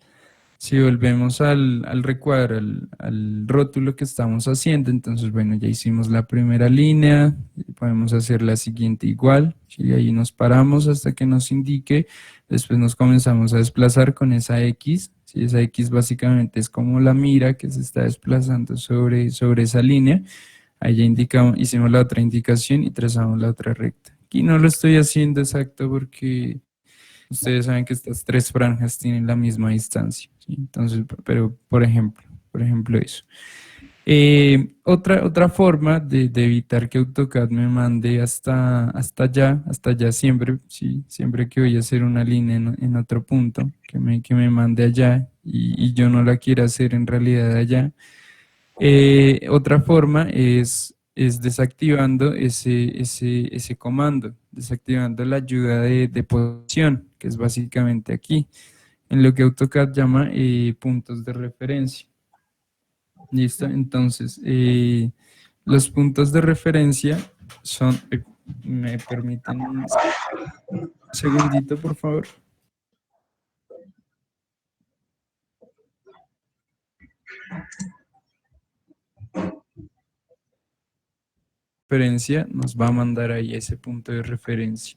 S2: recuadro, al rótulo que estamos haciendo, entonces, bueno, ya hicimos la primera línea, podemos hacer la siguiente igual, y ahí nos paramos hasta que nos indique, después nos comenzamos a desplazar con esa X, ¿sí? Esa X básicamente es como la mira que se está desplazando sobre esa línea, ahí ya hicimos la otra indicación y trazamos la otra recta. Aquí no lo estoy haciendo exacto porque ustedes saben que estas tres franjas tienen la misma distancia, ¿sí? Entonces, pero por ejemplo eso. Otra forma de evitar que AutoCAD me mande hasta allá siempre, ¿sí? Siempre que voy a hacer una línea en otro punto, que me mande allá y yo no la quiera hacer en realidad allá. Otra forma es desactivando ese comando, desactivando la ayuda de posición, que es básicamente aquí, en lo que AutoCAD llama puntos de referencia. ¿Listo? Entonces, los puntos de referencia son, ¿me permiten un segundito, por favor? referencia nos va a mandar ahí ese punto de referencia.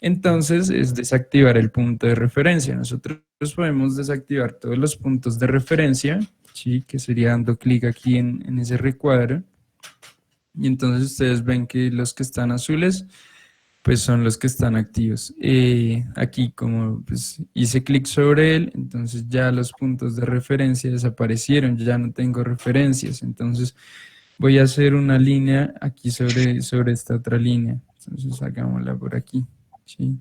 S2: Entonces es desactivar el punto de referencia. Nosotros podemos desactivar todos los puntos de referencia, ¿sí? Que sería dando clic aquí en ese recuadro. Y entonces ustedes ven que los que están azules pues son los que están activos. Aquí como pues, hice clic sobre él, entonces ya los puntos de referencia desaparecieron, ya no tengo referencias, entonces voy a hacer una línea aquí sobre esta otra línea, entonces hagámosla por aquí, ¿sí?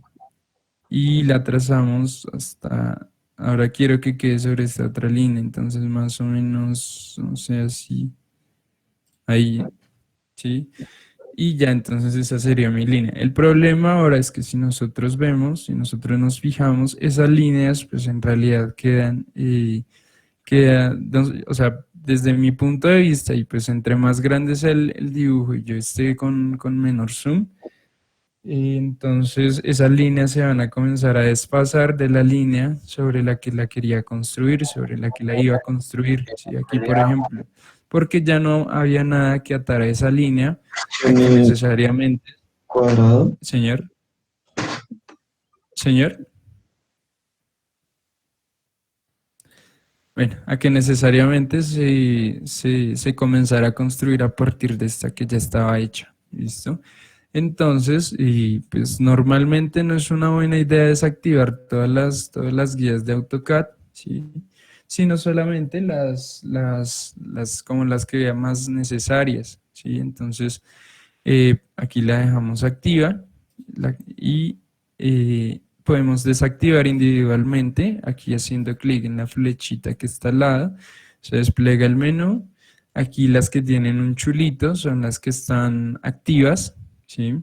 S2: Y la trazamos hasta, ahora quiero que quede sobre esta otra línea, entonces más o menos, no sé, así, ahí, ¿sí? Y ya entonces esa sería mi línea. El problema ahora es que si nosotros vemos, si nosotros nos fijamos, esas líneas pues en realidad o sea, desde mi punto de vista y pues entre más grande es el dibujo y yo esté con menor zoom, entonces esas líneas se van a comenzar a desfasar de la línea sobre la que la quería construir, sobre la que la iba a construir. ¿Sí? Aquí por ejemplo, porque ya no había nada que atar a esa línea a que
S3: Tiene
S2: necesariamente,
S3: cuadrado.
S2: señor, señor, bueno, a que necesariamente se comenzara a construir a partir de esta que ya estaba hecha. ¿Listo? Entonces, y pues normalmente no es una buena idea desactivar todas las guías de AutoCAD, ¿sí? Sino solamente las como las que vean más necesarias, ¿sí? Entonces, aquí la dejamos activa y podemos desactivar individualmente, aquí haciendo clic en la flechita que está al lado, se despliega el menú. Aquí las que tienen un chulito son las que están activas, ¿sí?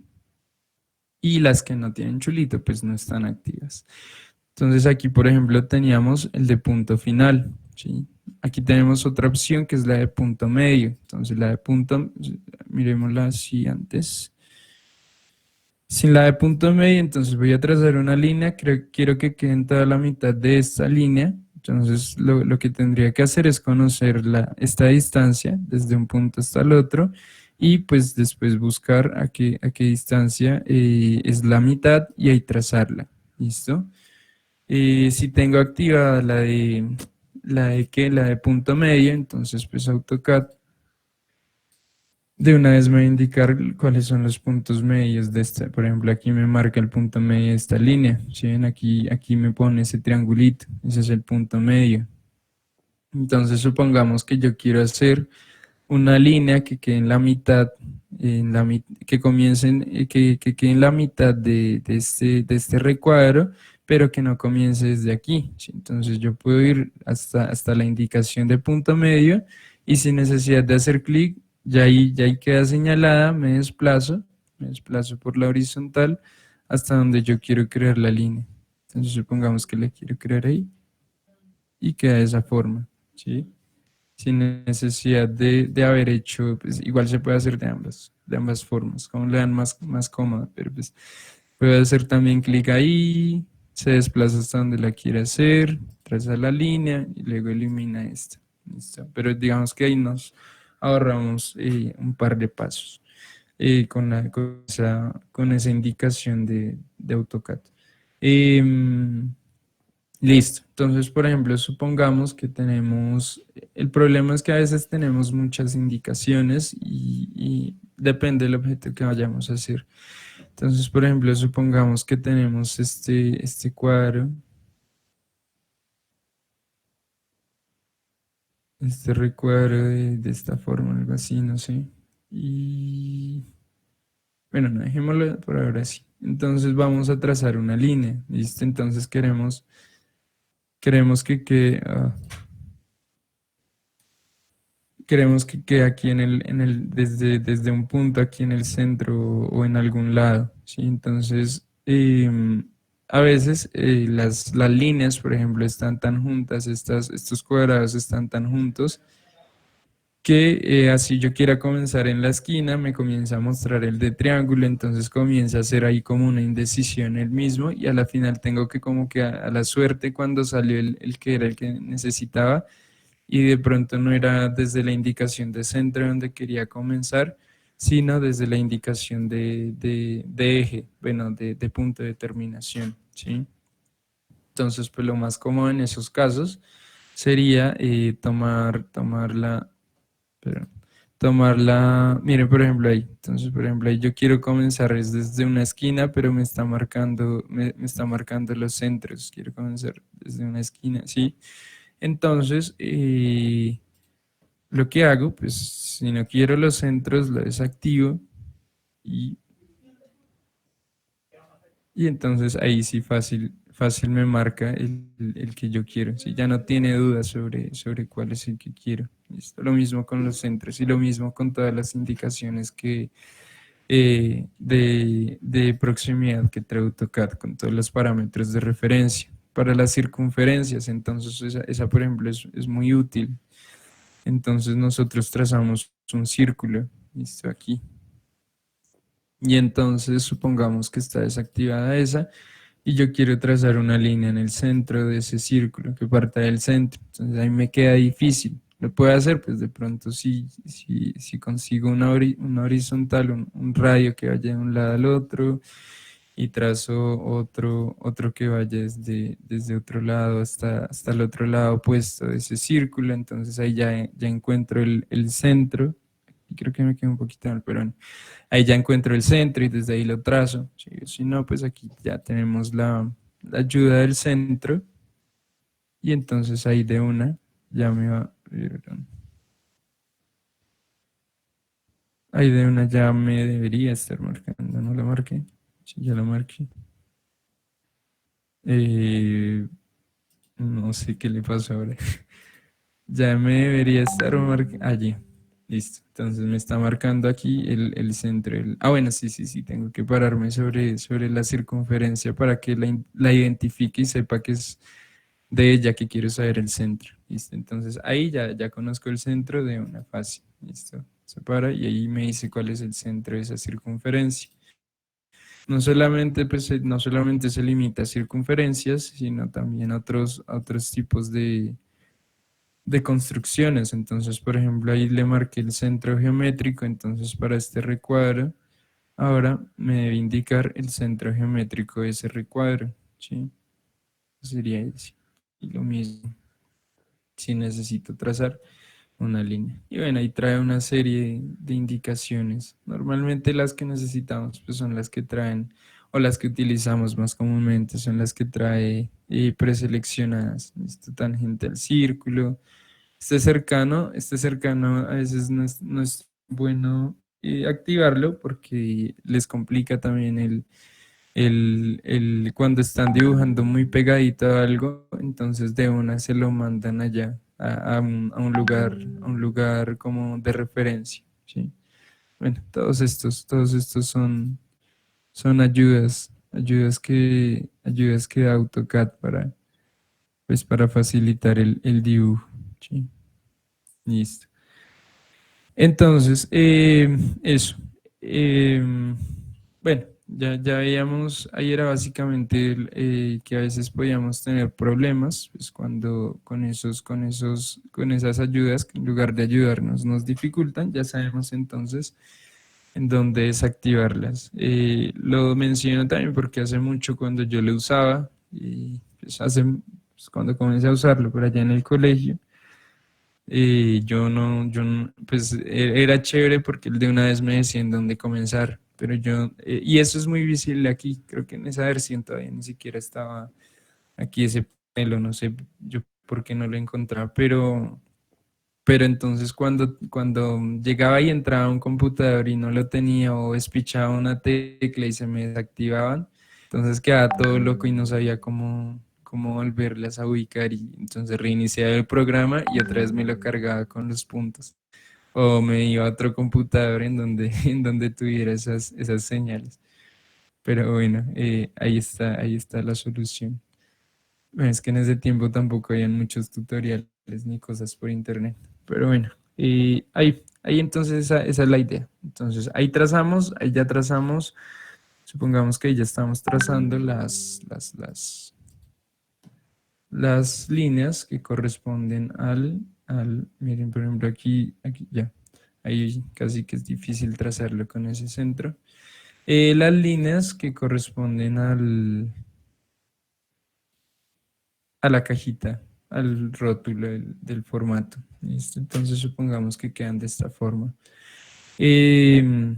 S2: Y las que no tienen chulito, pues no están activas. Entonces aquí, por ejemplo, teníamos el de punto final, ¿sí? Aquí tenemos otra opción que es la de punto medio. Entonces la de punto, miremosla así antes. Sin la de punto medio, entonces voy a trazar una línea, quiero que quede en toda la mitad de esta línea. Entonces lo que tendría que hacer es conocer esta distancia desde un punto hasta el otro y pues después buscar a qué distancia es la mitad y ahí trazarla. ¿Listo? Si tengo activada la de punto medio, entonces pues AutoCAD de una vez me va a indicar cuáles son los puntos medios de esta. Por ejemplo, aquí me marca el punto medio de esta línea. ¿Sí ven? Aquí me pone ese triangulito. Ese es el punto medio. Entonces, supongamos que yo quiero hacer una línea que quede en la mitad, que comiencen, que quede en la mitad de este recuadro, pero que no comience desde aquí. ¿Sí? Entonces, yo puedo ir hasta la indicación de punto medio y sin necesidad de hacer clic, ya ahí queda señalada, me desplazo por la horizontal hasta donde yo quiero crear la línea. Entonces supongamos que la quiero crear ahí y queda de esa forma, ¿sí? Sin necesidad de haber hecho, pues igual se puede hacer de ambas formas, como le dan más cómoda, pero pues puede hacer también clic ahí, se desplaza hasta donde la quiere hacer, traza la línea y luego elimina esta. ¿Listo? Pero digamos que ahí nos ahorramos un par de pasos con esa indicación de AutoCAD. Em, Listo. Entonces, por ejemplo, supongamos que el problema es que a veces tenemos muchas indicaciones y depende del objeto que vayamos a hacer. Entonces, por ejemplo, supongamos que tenemos este cuadro, este recuadro de esta forma, algo así, no sé. Y bueno, no dejémoslo por ahora así. Entonces vamos a trazar una línea, ¿listo? Entonces queremos que quede, aquí desde un punto aquí en el centro o en algún lado, ¿sí? Entonces, a veces las líneas, por ejemplo, están tan juntas, estos cuadrados están tan juntos, que así yo quiera comenzar en la esquina, me comienza a mostrar el de triángulo, entonces comienza a hacer ahí como una indecisión el mismo y a la final tengo que como que a la suerte cuando salió el que era el que necesitaba y de pronto no era desde la indicación de centro donde quería comenzar, sino desde la indicación de eje, bueno, de punto de terminación, ¿sí? Entonces, pues lo más cómodo en esos casos sería pero, miren, por ejemplo ahí, entonces, por ejemplo ahí yo quiero comenzar es desde una esquina, pero me está marcando los centros, quiero comenzar desde una esquina, ¿sí? Entonces, lo que hago, pues, si no quiero los centros, lo desactivo y entonces ahí sí fácil me marca el que yo quiero. Si ya no tiene dudas sobre cuál es el que quiero. ¿Listo? Lo mismo con los centros y lo mismo con todas las indicaciones de proximidad que trae AutoCAD con todos los parámetros de referencia. Para las circunferencias, entonces esa por ejemplo, es muy útil. Entonces nosotros trazamos un círculo, listo, aquí. Y entonces supongamos que está desactivada esa y yo quiero trazar una línea en el centro de ese círculo que parta del centro. Entonces ahí me queda difícil. Lo puedo hacer, pues de pronto si consigo una horizontal, un radio que vaya de un lado al otro y trazo otro que vaya desde otro lado hasta el otro lado opuesto de ese círculo. Entonces ahí ya encuentro el centro. Y creo que me queda un poquito mal, pero bueno. Ahí ya encuentro el centro y desde ahí lo trazo. Si no, pues aquí ya tenemos la ayuda del centro y entonces ahí de una ya me va, ahí de una ya me debería estar marcando, no lo marqué, sí, ya lo marqué. Eh, no sé qué le pasó ahora. Ya me debería estar marcando allí. Listo. Entonces me está marcando aquí el centro. Bueno, sí, tengo que pararme sobre la circunferencia para que la identifique y sepa que es de ella que quiero saber el centro. Listo. Entonces ahí ya conozco el centro de una fase. Listo. Se para y ahí me dice cuál es el centro de esa circunferencia. No solamente se limita a circunferencias, sino también a otros tipos de construcciones. Entonces, por ejemplo, ahí le marqué el centro geométrico. Entonces, para este recuadro, ahora me debe indicar el centro geométrico de ese recuadro. ¿Sí? Sería ese. Y lo mismo, si necesito trazar una línea. Y bueno, ahí trae una serie de indicaciones. Normalmente las que necesitamos pues son las que traen o las que utilizamos más comúnmente son las que trae preseleccionadas. Listo, tangente al círculo. Este cercano a veces no es bueno activarlo porque les complica también cuando están dibujando muy pegadito a algo, entonces de una se lo mandan allá a un lugar como de referencia, ¿sí? Bueno, todos estos son ayudas que da AutoCAD pues para facilitar el dibujo, ¿sí? Listo. Entonces, eso. Bueno, ya veíamos, ahí era básicamente que a veces podíamos tener problemas, pues cuando con esas ayudas, que en lugar de ayudarnos nos dificultan, ya sabemos entonces en dónde desactivarlas. Lo menciono también porque hace mucho cuando yo lo usaba, y pues pues cuando comencé a usarlo por allá en el colegio, pues era chévere porque él de una vez me decía en dónde comenzar, pero y eso es muy visible aquí, creo que en esa versión todavía ni siquiera estaba aquí ese pelo, no sé yo por qué no lo encontraba, pero entonces cuando llegaba y entraba a un computador y no lo tenía o espichaba una tecla y se me desactivaban, entonces quedaba todo loco y no sabía cómo volverlas a ubicar y entonces reiniciaba el programa y otra vez me lo cargaba con los puntos. O me iba a otro computador en donde, en donde tuviera esas señales. Pero bueno, ahí está la solución. Bueno, es que en ese tiempo tampoco habían muchos tutoriales ni cosas por internet. Pero bueno, ahí entonces esa es la idea. Entonces ahí ya trazamos, supongamos que ya estamos trazando las líneas que corresponden miren, por ejemplo, aquí ya. ahí casi que es difícil trazarlo con ese centro. Las líneas que corresponden a la cajita, al rótulo del formato. ¿Listo? Entonces supongamos que quedan de esta forma. Eh,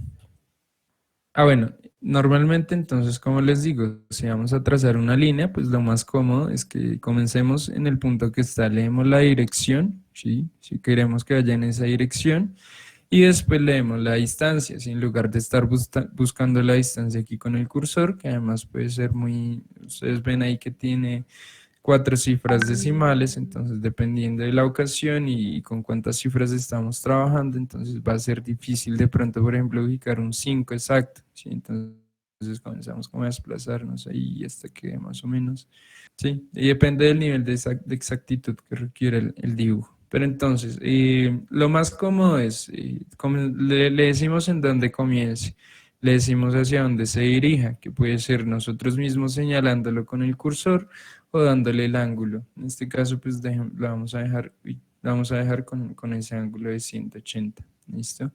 S2: bueno, normalmente entonces, como les digo, si vamos a trazar una línea, pues lo más cómodo es que comencemos en el punto que está, leemos la dirección, ¿sí? Si queremos que vaya en esa dirección, y después leemos la distancia, ¿sí? En lugar de estar buscando la distancia aquí con el cursor, que además puede ser muy, ustedes ven ahí que tiene 4 cifras decimales, entonces dependiendo de la ocasión y con cuántas cifras estamos trabajando, entonces va a ser difícil de pronto, por ejemplo, ubicar un 5 exacto, ¿sí? Entonces comenzamos como a desplazarnos ahí hasta que más o menos, ¿sí? Y depende del nivel de exactitud que requiere el dibujo. Pero entonces, lo más cómodo es, le decimos en dónde comience, le decimos hacia dónde se dirija, que puede ser nosotros mismos señalándolo con el cursor, o dándole el ángulo. En este caso, pues lo vamos a dejar, lo vamos a dejar con ese ángulo de 180. ¿Listo?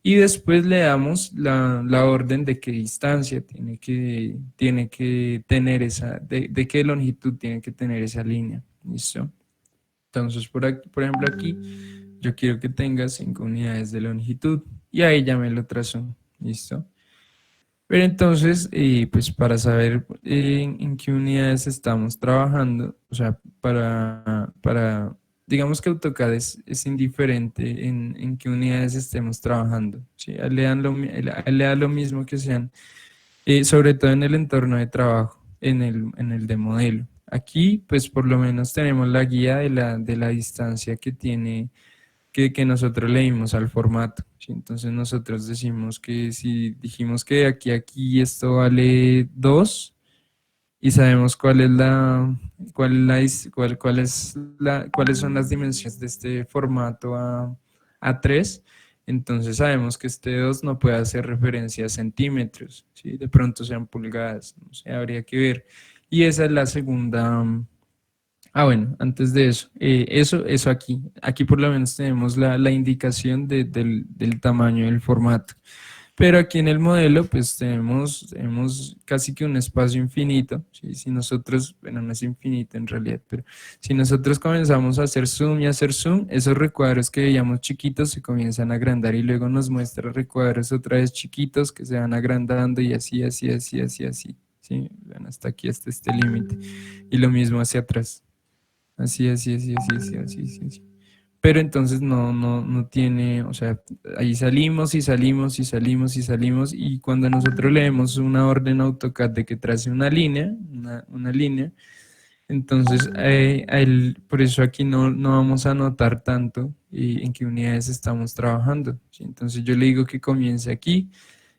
S2: Y después le damos la orden de qué distancia tiene que tener esa, de qué longitud tiene que tener esa línea. ¿Listo? Entonces, por ejemplo, aquí yo quiero que tenga 5 unidades de longitud y ahí ya me lo trazo. ¿Listo? Pero entonces, pues para saber en qué unidades estamos trabajando, o sea, digamos que AutoCAD es indiferente en qué unidades estemos trabajando, ¿sí? A él le da lo mismo que sean, sobre todo en el entorno de trabajo, en el de modelo. Aquí, pues por lo menos tenemos la guía de la distancia que tiene que nosotros leímos al formato, ¿sí? Entonces nosotros decimos que si dijimos que de aquí a aquí esto vale 2 y sabemos cuáles son las dimensiones de este formato a 3, entonces sabemos que este 2 no puede hacer referencia a centímetros, ¿sí? De pronto sean pulgadas, no sé, habría que ver. Y esa es la segunda. Bueno, antes de eso, eso aquí. Aquí por lo menos tenemos la indicación del tamaño del formato. Pero aquí en el modelo, pues tenemos casi que un espacio infinito, ¿sí? Si nosotros, bueno, no es infinito en realidad, pero si nosotros comenzamos a hacer zoom y hacer zoom, esos recuadros que veíamos chiquitos se comienzan a agrandar y luego nos muestra recuadros otra vez chiquitos que se van agrandando y así, así, así, así, así. ¿Sí? Bueno, hasta aquí, hasta este límite. Y lo mismo hacia atrás. Así, así, así, así, así, así, así, así. Pero entonces no tiene, o sea, ahí salimos y salimos y salimos y salimos y cuando nosotros leemos una orden AutoCAD de que trace una línea, entonces por eso aquí no vamos a notar tanto en qué unidades estamos trabajando, ¿sí? Entonces yo le digo que comience aquí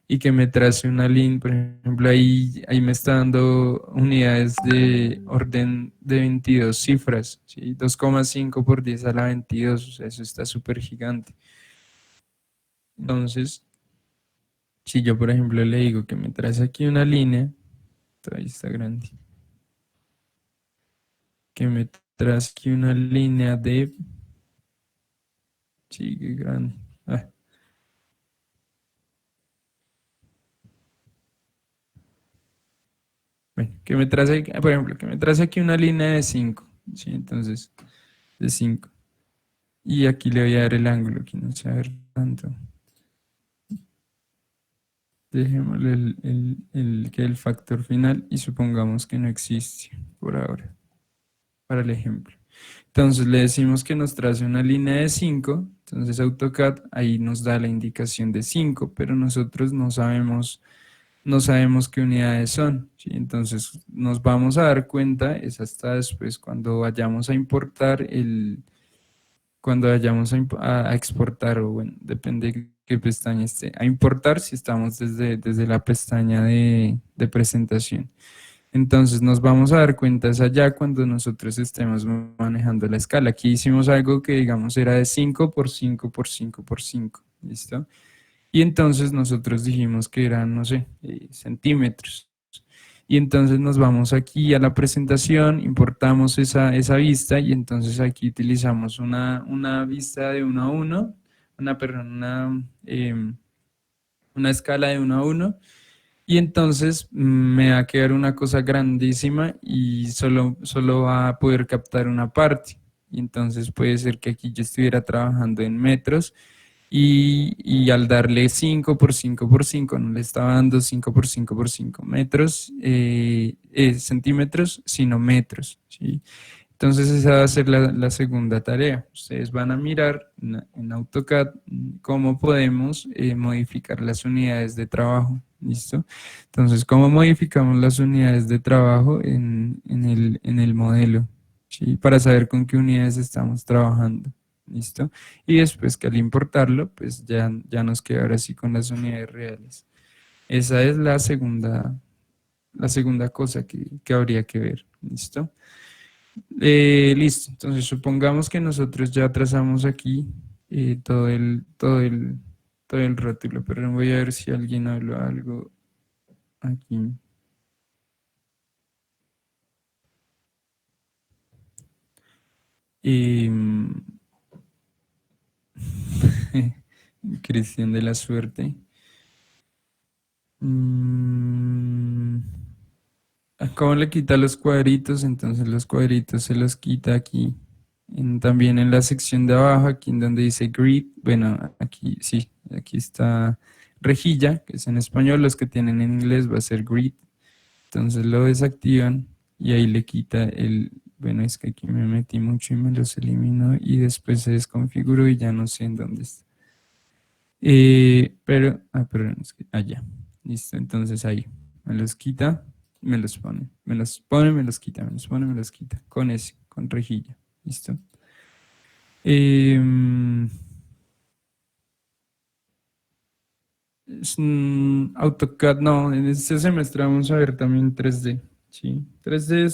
S2: y que me trace una línea, por ejemplo, ahí me está dando unidades de orden de 22 cifras, ¿sí? 2,5 por 10 a la 22, o sea, eso está súper gigante. Entonces, si yo, por ejemplo, le digo que me trace aquí una línea, ahí está grande, que me trace aquí una línea de, sí, qué grande, bueno, que me trace, por ejemplo, que me trace aquí una línea de 5, ¿sí? Entonces, de 5. Y aquí le voy a dar el ángulo, que no se va a ver tanto. Dejémosle el factor final y supongamos que no existe por ahora, para el ejemplo. Entonces le decimos que nos trace una línea de 5, entonces AutoCAD ahí nos da la indicación de 5, pero nosotros no sabemos qué unidades son, ¿sí? Entonces nos vamos a dar cuenta, es hasta después cuando vayamos a importar cuando vayamos a exportar, o bueno, depende de qué pestaña esté, a importar si estamos desde la pestaña de presentación. Entonces nos vamos a dar cuenta es allá cuando nosotros estemos manejando la escala. Aquí hicimos algo que digamos era de 5 por 5 por 5 por 5, ¿listo? Y entonces nosotros dijimos que eran, no sé, centímetros. Y entonces nos vamos aquí a la presentación, importamos esa vista y entonces aquí utilizamos una vista de 1 a 1 perdón, una escala de 1 a 1. Y entonces me va a quedar una cosa grandísima y solo va a poder captar una parte. Y entonces puede ser que aquí yo estuviera trabajando en metros y al darle 5 por 5 por 5 no le estaba dando 5 por 5 por 5 metros, centímetros, sino metros, ¿sí? Entonces esa va a ser la segunda tarea. Ustedes van a mirar en AutoCAD cómo podemos modificar las unidades de trabajo. ¿Listo? Entonces, ¿cómo modificamos las unidades de trabajo en el modelo? ¿Sí? Para saber con qué unidades estamos trabajando. ¿Listo? Y después que al importarlo, pues ya nos queda ahora sí con las unidades reales. Esa es la segunda cosa que habría que ver. ¿Listo? Listo, entonces supongamos que nosotros ya trazamos aquí todo el rótulo, pero voy a ver si alguien habló algo aquí. Em, Cristian de la Suerte. Mm, ¿Cómo le quita los cuadritos? Entonces los cuadritos se los quita aquí. También en la sección de abajo, aquí en donde dice grid, bueno, aquí sí, aquí está rejilla, que es en español, los que tienen en inglés va a ser grid. Entonces lo desactivan y ahí le quita bueno, es que aquí me metí mucho y me los eliminó y después se desconfiguró y ya no sé en dónde está. Perdón, es que allá. Listo, entonces ahí me los quita, me los pone, me los pone, me los quita, me los pone, me los quita, con rejilla. Listo. Em, AutoCAD, no, en este semestre vamos a ver también 3D. Sí, 3D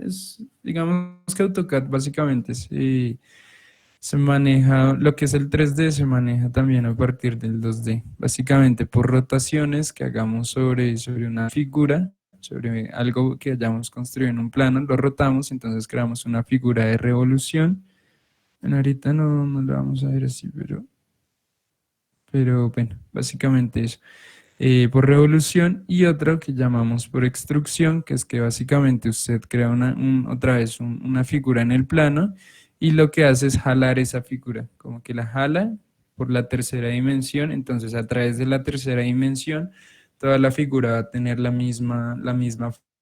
S2: es, digamos que AutoCAD básicamente se maneja, lo que es el 3D se maneja también a partir del 2D, básicamente por rotaciones que hagamos sobre una figura, sobre algo que hayamos construido en un plano, lo rotamos, entonces creamos una figura de revolución. Bueno, ahorita no lo vamos a ver así, pero bueno, básicamente eso. Por revolución y otro que llamamos por extrusión, que es que básicamente usted crea otra vez una figura en el plano y lo que hace es jalar esa figura, como que la jala por la tercera dimensión, entonces a través de la tercera dimensión toda la figura va a tener la misma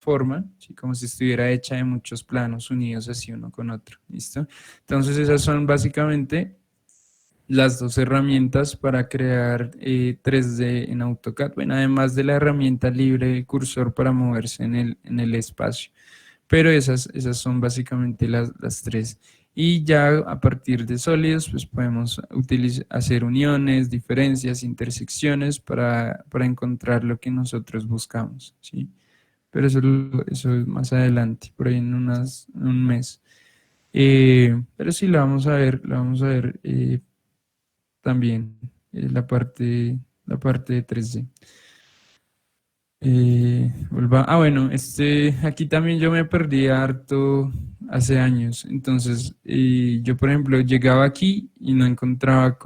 S2: forma, ¿sí? Como si estuviera hecha de muchos planos unidos así uno con otro, ¿listo? Entonces esas son básicamente las dos herramientas para crear 3D en AutoCAD. Bueno, además de la herramienta libre del cursor para moverse en el espacio. Pero esas son básicamente las tres. Y ya a partir de sólidos, pues podemos hacer uniones, diferencias, intersecciones para encontrar lo que nosotros buscamos, ¿sí? Pero eso es más adelante, por ahí en un mes. Pero sí, la vamos a ver también la parte de 3D. Bueno, aquí también yo me perdí harto hace años. Entonces, yo, por ejemplo, llegaba aquí y no encontraba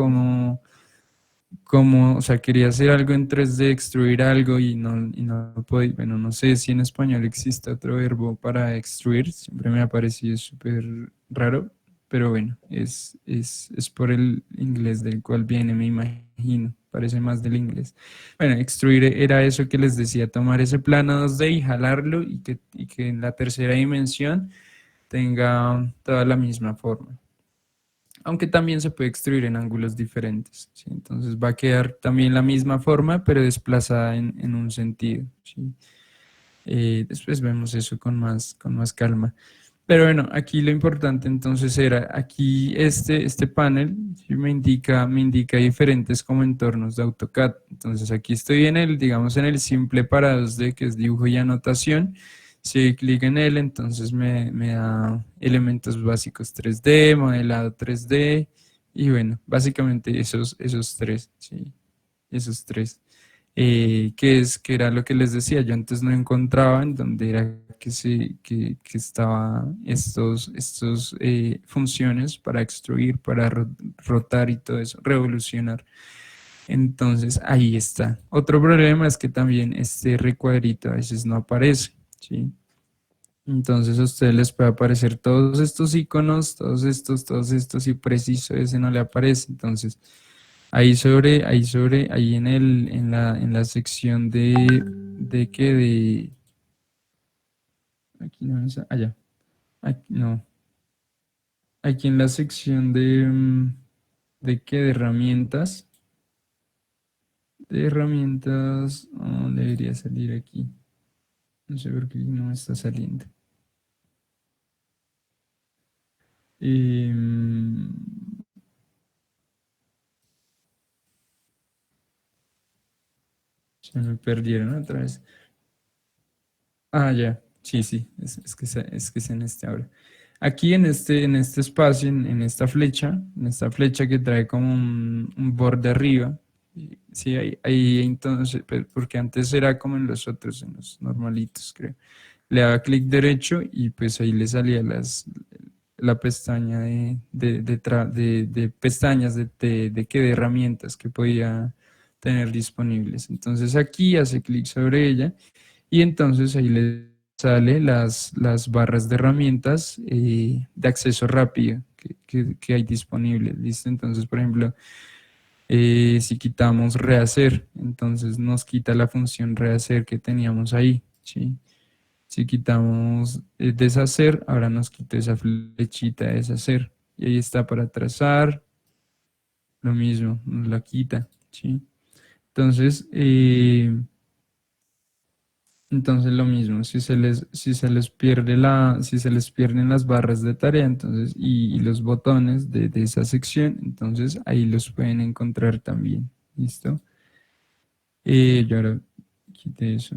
S2: o sea, quería hacer algo en 3D, extruir algo y no podía. Bueno, no sé si en español existe otro verbo para extruir, siempre me ha parecido súper raro, pero bueno, es por el inglés del cual viene, me imagino, parece más del inglés. Bueno, extruir era eso que les decía, tomar ese plano 2D y jalarlo y que en la tercera dimensión tenga toda la misma forma, aunque también se puede extruir en ángulos diferentes, ¿sí? Entonces va a quedar también la misma forma, pero desplazada en un sentido, ¿sí? Después vemos eso con más calma. Pero bueno, aquí lo importante entonces era, aquí este panel, ¿sí? me indica diferentes como entornos de AutoCAD. Entonces aquí estoy digamos, en el simple para 2D, que es dibujo y anotación. Si doy clic en él, entonces me da elementos básicos 3D, modelado 3D, y bueno, básicamente esos tres, ¿sí? Esos tres. Que era lo que les decía, yo antes no encontraba en dónde era que estaba estos funciones para extruir, para rotar y todo eso, revolucionar. Entonces ahí está. Otro problema es que también este recuadrito a veces no aparece, ¿sí? Entonces a ustedes les puede aparecer todos estos iconos, todos estos y preciso ese no le aparece. Entonces ahí en la sección de que de, aquí no es, allá, aquí, no, aquí en la sección de que de herramientas, oh, debería salir aquí. No sé por qué no me está saliendo. Em, Se me perdieron otra vez. Ah, ya. Sí, sí. Es que es en este ahora. Aquí en este espacio, en esta flecha que trae como un borde arriba. Sí, ahí entonces, porque antes era como en los otros, en los normalitos, creo. Le daba clic derecho y pues ahí le salía la pestaña de pestañas de herramientas que podía tener disponibles. Entonces aquí hace clic sobre ella y entonces ahí le sale las barras de herramientas de acceso rápido que hay disponibles. ¿Listo? Entonces, por ejemplo, si quitamos rehacer, entonces nos quita la función rehacer que teníamos ahí, ¿sí? Si quitamos deshacer, ahora nos quita esa flechita de deshacer. Y ahí está para trazar, lo mismo, nos la quita, ¿sí? Entonces, entonces lo mismo, si se les pierde si se les pierden las barras de tarea, entonces, y los botones de esa sección, entonces ahí los pueden encontrar también. ¿Listo? Yo ahora quité eso.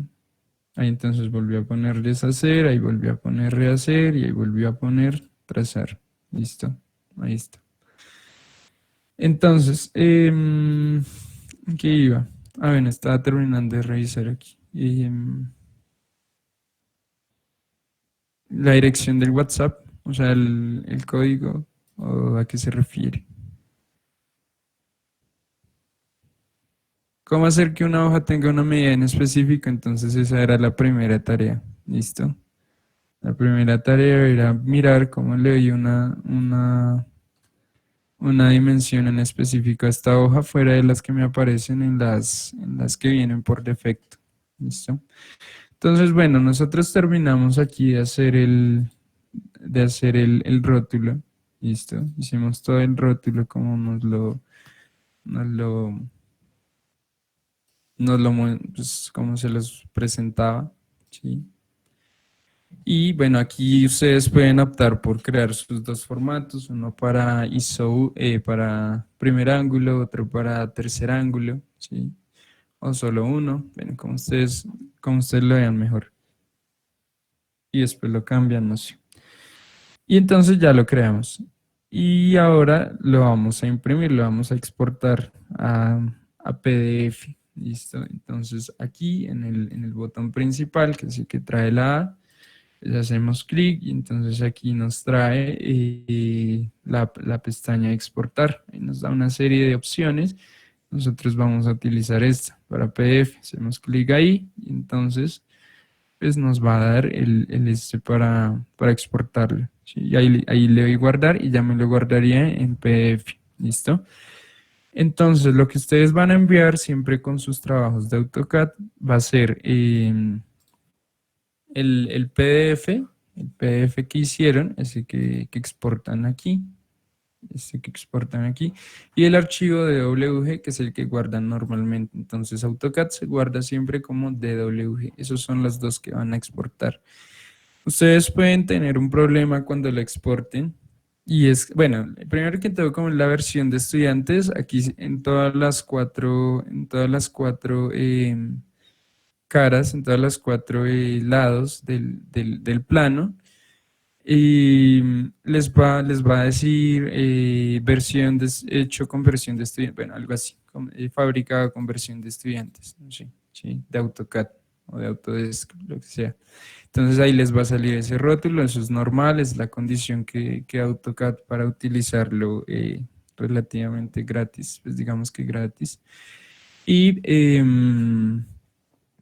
S2: Ahí entonces volvió a poner deshacer, ahí volvió a poner rehacer y ahí volvió a poner trazar. Listo. Ahí está. Entonces, ¿qué iba? Ah, bueno, estaba terminando de revisar aquí. La dirección del WhatsApp, o sea, el código, o a qué se refiere. ¿Cómo hacer que una hoja tenga una medida en específico? Entonces esa era la primera tarea. ¿Listo? La primera tarea era mirar cómo le doy una dimensión en específico a esta hoja fuera de las que me aparecen en las que vienen por defecto. ¿Listo? Entonces, bueno, nosotros terminamos aquí de hacer el rótulo. ¿Listo? Hicimos todo el rótulo como nos lo, pues, como se los presentaba. ¿Sí? Y bueno, aquí ustedes pueden optar por crear sus dos formatos, uno para ISO, para primer ángulo, otro para tercer ángulo, ¿sí? O solo uno, bueno, como ustedes lo vean mejor. Y después lo cambian, no sé. Y entonces ya lo creamos. Y ahora lo vamos a imprimir, lo vamos a exportar a PDF. ¿Listo? Entonces aquí en el botón principal, que es el que trae la A, le hacemos clic y entonces aquí nos trae la pestaña de exportar. Ahí nos da una serie de opciones. Nosotros vamos a utilizar esta para PDF. Hacemos clic ahí y entonces pues nos va a dar el este para exportarlo. ¿Sí? Y ahí le doy guardar y ya me lo guardaría en PDF. ¿Listo? Entonces lo que ustedes van a enviar siempre con sus trabajos de AutoCAD va a ser el PDF, el PDF que hicieron, ese que exportan aquí, este que exportan aquí, y el archivo de DWG, que es el que guardan normalmente. Entonces AutoCAD se guarda siempre como DWG. Esos son los dos que van a exportar. Ustedes pueden tener un problema cuando lo exporten. Y es, bueno, primero que todo, como en la versión de estudiantes, aquí en todas las cuatro caras, en todas las cuatro lados del plano. Y les va a decir hecho con versión de estudiantes, bueno, algo así, fabricado con versión de estudiantes, ¿sí? Sí, de AutoCAD. o de Autodesk, lo que sea. Entonces ahí les va a salir ese rótulo, eso es normal, es la condición que AutoCAD para utilizarlo relativamente gratis, pues digamos que gratis. Y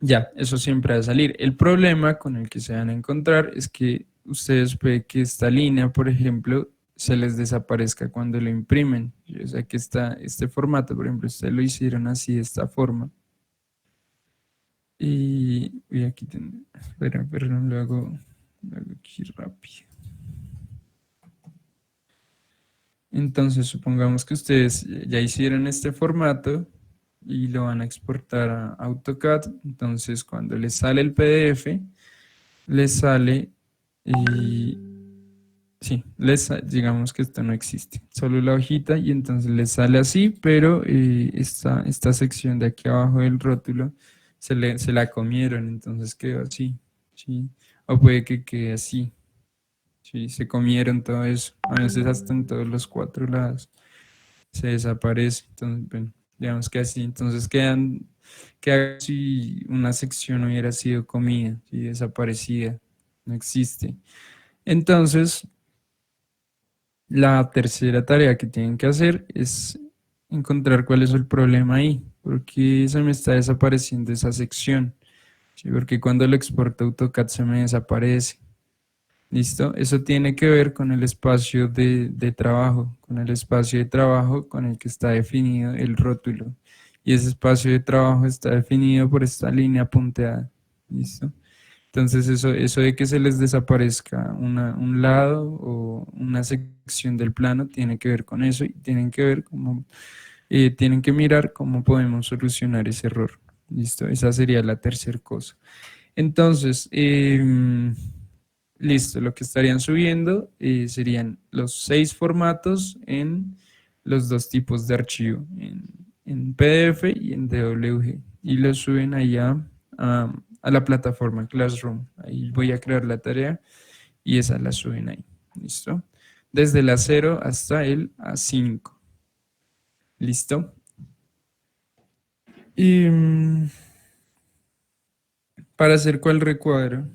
S2: ya, eso siempre va a salir. El problema con el que se van a encontrar es que ustedes puede que esta línea, por ejemplo, se les desaparezca cuando lo imprimen. O sea que este formato, por ejemplo, ustedes lo hicieron así, de esta forma. Y aquí, espera, perdón, lo hago aquí rápido. Entonces, supongamos que ustedes ya hicieron este formato y lo van a exportar a AutoCAD. Entonces, cuando les sale el PDF, les sale y sí, digamos que esto no existe, solo la hojita y entonces les sale así, pero esta sección de aquí abajo del rótulo se la comieron, entonces quedó así, ¿sí? O puede que quede así, ¿sí? Se comieron todo eso, a veces hasta en todos los cuatro lados se desaparece, entonces, bueno, digamos que así, entonces queda si una sección hubiera sido comida, ¿sí? Desaparecida, no existe. Entonces, la tercera tarea que tienen que hacer es encontrar cuál es el problema ahí, porque se me está desapareciendo esa sección, ¿sí? Porque cuando lo exporto a AutoCAD se me desaparece. ¿Listo? Eso tiene que ver con el espacio de trabajo, con el espacio de trabajo con el que está definido el rótulo. Y ese espacio de trabajo está definido por esta línea punteada. ¿Listo? Entonces eso de que se les desaparezca un lado o una sección del plano tiene que ver con eso y tienen que ver tienen que mirar cómo podemos solucionar ese error. ¿Listo? Esa sería la tercera cosa. Entonces, listo, lo que estarían subiendo serían los 6 formatos en los dos tipos de archivo, en PDF y en DWG. Y los suben allá a la plataforma Classroom. Ahí voy a crear la tarea y esa la suben ahí. ¿Listo? Desde la 0 hasta el A5. ¿Listo? Y para hacer cuál recuadro.